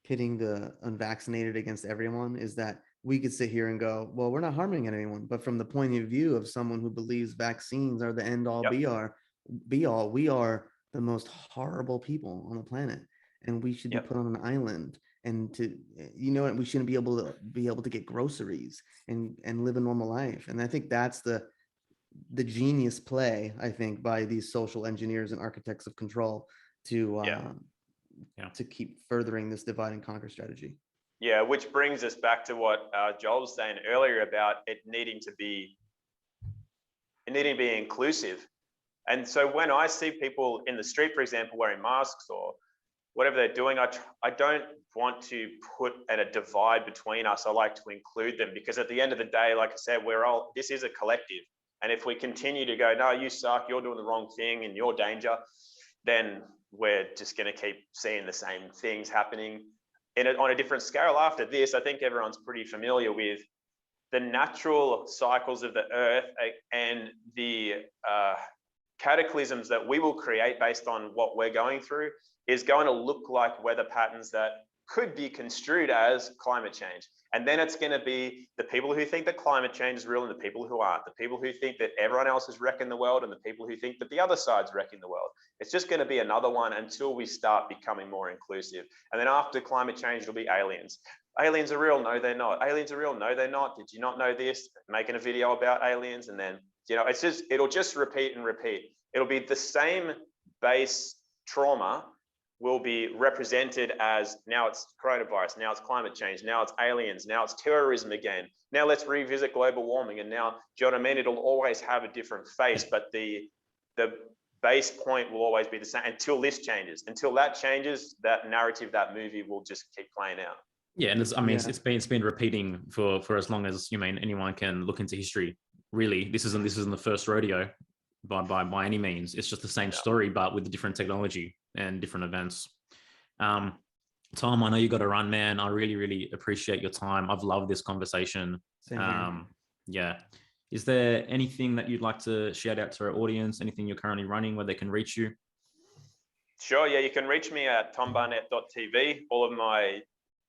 the unvaccinated against everyone. Is that we could sit here and go, well, we're not harming anyone, but from the point of view of someone who believes vaccines are the end all be all, we are the most horrible people on the planet, and we should be put on an island. And we shouldn't be able to get groceries and live a normal life. And I think that's the genius play, I think, by these social engineers and architects of control to keep furthering this divide and conquer strategy. Yeah, which brings us back to what Joel was saying earlier about it needing to be inclusive. And so when I see people in the street, for example, wearing masks or whatever they're doing, I don't want to put a divide between us. I like to include them, because at the end of the day, like I said, this is a collective. And if we continue to go, no, you suck, you're doing the wrong thing and you're danger, then we're just going to keep seeing the same things happening on a different scale. After this, I think everyone's pretty familiar with the natural cycles of the earth and the cataclysms that we will create based on what we're going through is going to look like weather patterns that could be construed as climate change. And then it's going to be the people who think that climate change is real and the people who aren't, the people who think that everyone else is wrecking the world and the people who think that the other side's wrecking the world. It's just going to be another one until we start becoming more inclusive. And then after climate change, it'll be aliens. Aliens are real. No, they're not. Aliens are real. No, they're not. Did you not know this? Making a video about aliens. And then, it'll just repeat and repeat. It'll be the same base trauma will be represented as, now it's coronavirus, now it's climate change, now it's aliens, now it's terrorism again. Now let's revisit global warming. And now, do you know what I mean? It'll always have a different face, but the base point will always be the same until this changes. Until that changes, that narrative, that movie will just keep playing out. Yeah, and it's been repeating for as long as anyone can look into history. Really, this isn't the first rodeo by any means. It's just the same story, but with the different technology and different events. Tom, I know you got to run, man. I really, really appreciate your time. I've loved this conversation. Yeah. Is there anything that you'd like to shout out to our audience? Anything you're currently running where they can reach you? Sure. Yeah, you can reach me at tombarnett.tv. All of my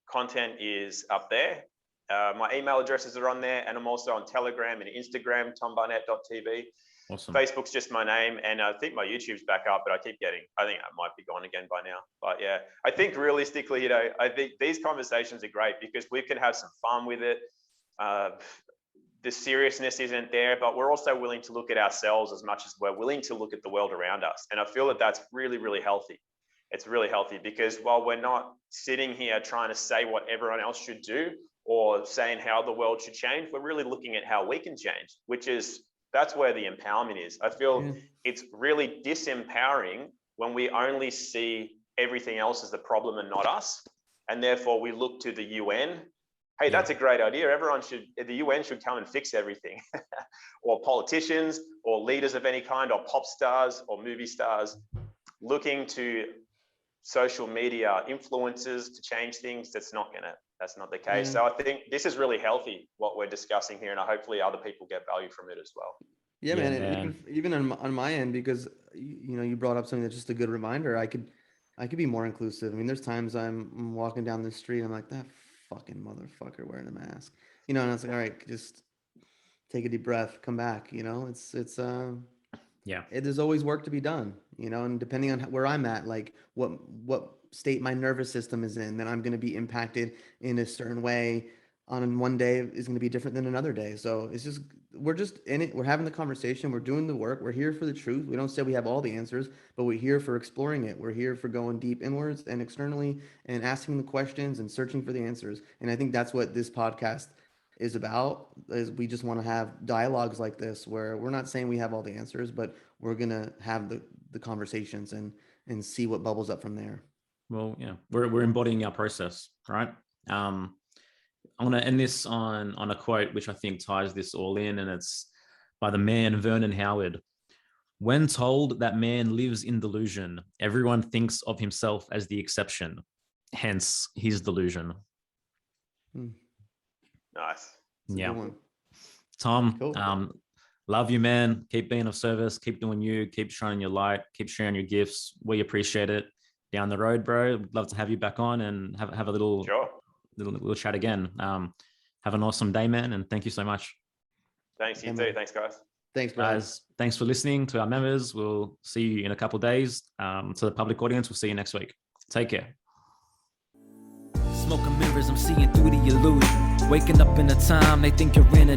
content is up there. My email addresses are on there, and I'm also on Telegram and Instagram, tombarnett.tv. Awesome. Facebook's just my name, and I think my YouTube's back up, but I think I might be gone again by now. But yeah, I think realistically, I think these conversations are great because we can have some fun with it. The seriousness isn't there, but we're also willing to look at ourselves as much as we're willing to look at the world around us. And I feel that that's really, really healthy. It's really healthy because while we're not sitting here trying to say what everyone else should do or saying how the world should change, we're really looking at how we can change, that's where the empowerment is. I feel it's really disempowering when we only see everything else as the problem and not us. And therefore we look to the UN. Hey, that's a great idea. The UN should come and fix everything. Or politicians or leaders of any kind, or pop stars or movie stars looking to social media influencers to change things. That's not the case. So I think this is really healthy, what we're discussing here, and hopefully other people get value from it as well. Yeah, man. And even on my end, because you brought up something that's just a good reminder. I could be more inclusive. I mean, there's times I'm walking down the street, I'm like, that fucking motherfucker wearing a mask, and I was like, all right, just take a deep breath, come back. There's always work to be done, and depending on where I'm at, like what state my nervous system is in, then I'm going to be impacted in a certain way on one day is going to be different than another day. So we're just in it. We're having the conversation. We're doing the work. We're here for the truth. We don't say we have all the answers, but we're here for exploring it. We're here for going deep inwards and externally and asking the questions and searching for the answers. And I think that's what this podcast is about, is we just want to have dialogues like this where we're not saying we have all the answers, but we're going to have the conversations and see what bubbles up from there. Well, yeah, we're embodying our process, right? I want to end this on a quote, which I think ties this all in, and it's by the man Vernon Howard. When told that man lives in delusion, everyone thinks of himself as the exception, hence his delusion. Nice. Yeah. Tom, cool. Love you, man. Keep being of service. Keep doing you. Keep shining your light. Keep sharing your gifts. We appreciate it. Down the road, bro. We'd love to have you back on and have a little chat again. Have an awesome day, man, and thank you so much. Thanks, you too. Thanks, guys. Thanks, guys. Thanks for listening to our members. We'll see you in a couple of days. To the public audience, we'll see you next week. Take care. Smoking mirrors, I'm seeing through the illusion. Waking up in a time they think you're in a